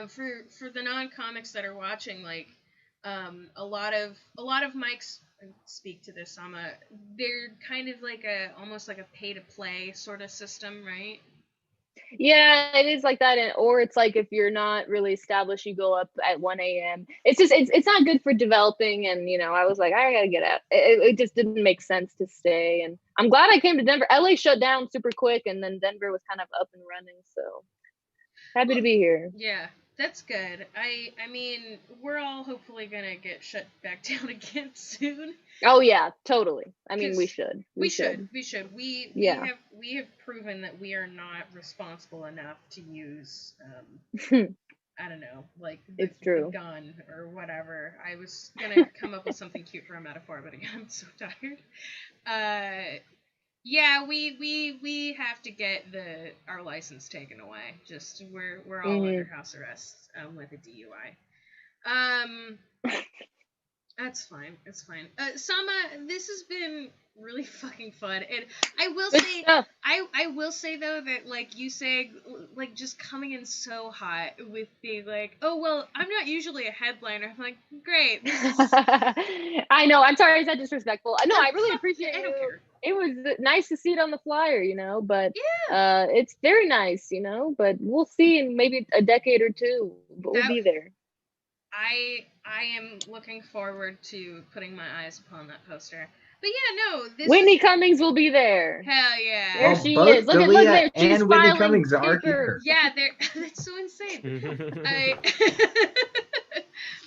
for the non-comics that are watching, like a lot of mics speak to this, Salma. They're kind of like almost like a pay to play sort of system, right? Yeah, it is like that, or it's like if you're not really established, you go up at 1 a.m. It's just it's not good for developing, and I was like, I gotta get out. It just didn't make sense to stay, and I'm glad I came to Denver. LA shut down super quick, and then Denver was kind of up and running, so happy to be here. Yeah, that's good. I mean, we're all hopefully gonna get shut back down again soon. Oh yeah, totally. I mean, we should. We should. We have proven that we are not responsible enough to use I don't know, like the gun or whatever. I was gonna come up with something cute for a metaphor, but again, I'm so tired. Yeah, we have to get our license taken away. Just we're all under house arrest with a DUI. That's fine. It's fine. Salma, this has been really fucking fun, and I will say though that like you say, like just coming in so hot with being like, oh well, I'm not usually a headliner. I'm like, great. This is... I know. I'm sorry. Is that disrespectful? No, I really appreciate it. I don't care. It was nice to see it on the flyer, but it's very nice, but we'll see in maybe a decade or two, but we'll be there. I am looking forward to putting my eyes upon that poster. But yeah, no, Whitney Cummings will be there. Hell yeah. There she is. Look there. She's and Whitney Cummings are here. Yeah, that's so insane.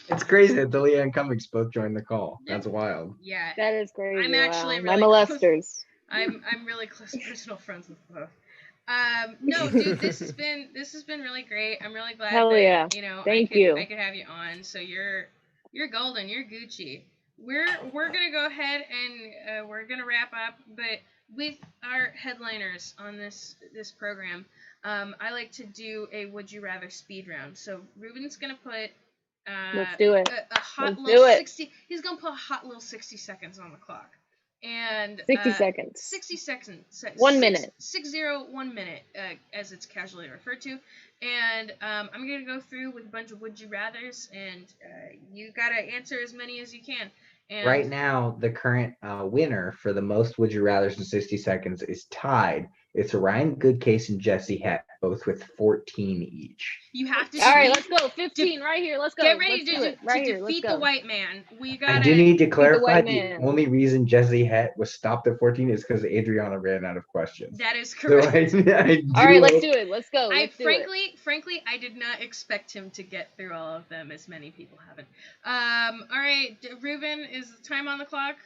It's crazy that Dalia and Cummings both joined the call. That's wild. Yeah. That is crazy. I'm actually really my molesters. I'm really close personal friends with both. No, dude, this has been really great. I'm really glad that Thank you. I could have you on. So you're golden, you're Gucci. We're gonna go ahead and we're gonna wrap up, but with our headliners on this program, I like to do a would you rather speed round. So Ruben's gonna put let's do it. A hot little 60. He's gonna put a hot little 60 seconds on the clock. And 60 seconds. 60 seconds. 1 minute. 1 minute, as it's casually referred to. And I'm going to go through with a bunch of would you rathers, and you got to answer as many as you can. And right now, the current winner for the most would you rathers in 60 seconds is tied. It's Ryan Goodcase and Jesse Hett, both with 14 each. You have to. All right, let's go. 15 right here. Let's go. Get ready to defeat the white man. I do need to clarify the only reason Jesse Hett was stopped at 14 is because Adriana ran out of questions. That is correct. So all right, let's do it. Let's go. Frankly, I did not expect him to get through all of them, as many people haven't. All right, Ruben, is the time on the clock?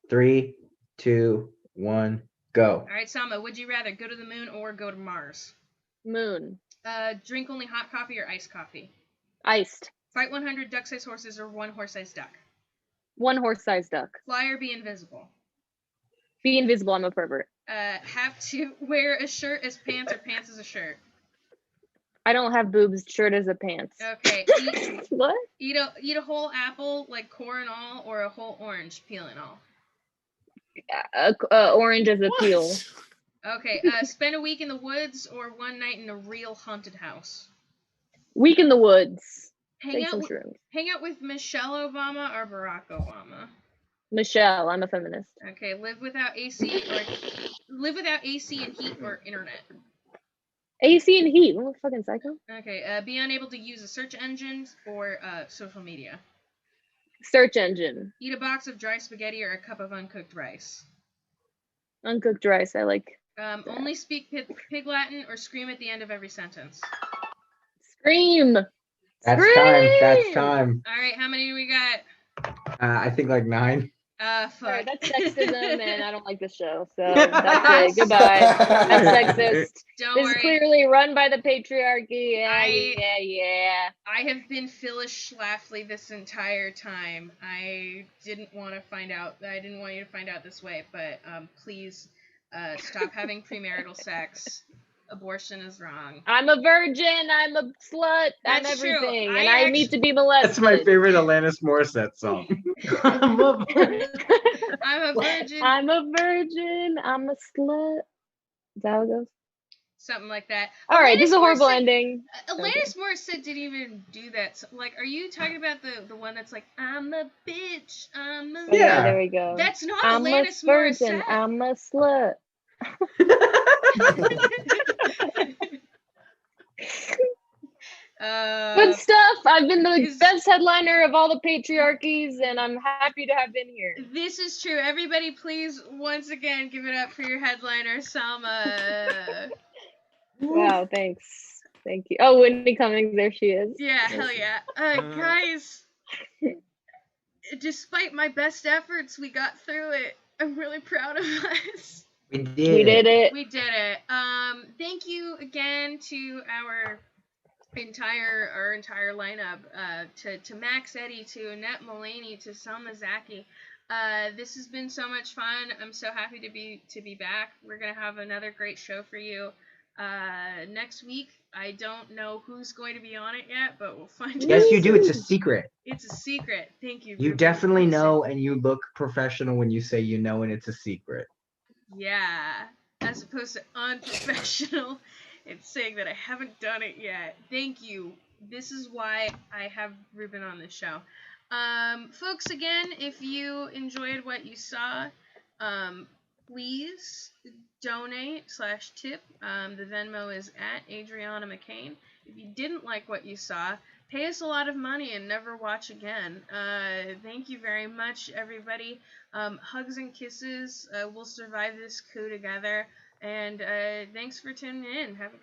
3, 2, 1. Go. All right, Salma, would you rather go to the moon or go to Mars? Moon. Drink only hot coffee or iced coffee? Iced. Fight 100 duck-sized horses or 1 horse-sized duck? 1 horse-sized duck. Fly or be invisible? Be invisible, I'm a pervert. Have to wear a shirt as pants or pants as a shirt? I don't have boobs, shirt as a pants. Okay. What? Eat a whole apple, like core and all, or a whole orange, peel and all? Orange as a peel. Okay. Spend a week in the woods or 1 night in a real haunted house? Week in the woods. Hang out with Michelle Obama or Barack Obama? Michelle, I'm a feminist. Okay, live without AC and heat or internet. AC and heat. What the fucking psycho? Okay, be unable to use a search engine or social media. Search engine. Eat a box of dry spaghetti or a cup of uncooked rice. Uncooked rice. I like. Only speak pig Latin or scream at the end of every sentence. Scream. That's Scream! time. That's time. All right, how many do we got? I think like 9. Fuck. Sorry, that's sexism, and I don't like this show. So that's it. Goodbye. That's sexist. Don't This worry. is clearly run by the patriarchy. Yeah. I have been Phyllis Schlafly this entire time. I didn't want to find out. I didn't want you to find out this way, but please stop having premarital sex. Abortion is wrong. I'm a virgin. I'm a slut. I'm That's true. everything, and I need to be molested. That's my favorite Alanis Morissette song. I'm a virgin. I'm a virgin. I'm a slut. Is that how it goes? Something like that. All right, this is a horrible Morissette- ending. Alanis Morissette didn't even do that. Like, are you talking about the one that's like, I'm a bitch, I'm a... Yeah, there we go. That's not I'm Alanis a virgin. Morissette. I'm a slut. Good stuff. I've been the best headliner of all the patriarchies, and I'm happy to have been here. This is true. Everybody, please, once again, give it up for your headliner, Salma. Wow, thanks. Thank you. Oh, Whitney Cummings, there she is. Yeah, hell yeah. Guys, despite my best efforts, we got through it. I'm really proud of us. We did it. We did it. Thank you again to our entire lineup, to Max, Eddy, to Annette, Mullaney, to Salma, Zaky. This has been so much fun. I'm so happy to be back. We're gonna have another great show for you next week. I don't know who's going to be on it yet, but we'll find out. Yes, you do. It's a secret. It's a secret. Thank you. You definitely know, and you look professional when you say you know, and it's a secret. Yeah, as opposed to unprofessional and saying that I haven't done it yet. Thank you. This is why I have Ruben on the show. Folks, again, if you enjoyed what you saw, please donate/tip. The Venmo is at Adriana McCain. If you didn't like what you saw, pay us a lot of money and never watch again. Thank you very much, everybody. Hugs and kisses. We'll survive this coup together. And thanks for tuning in. Have a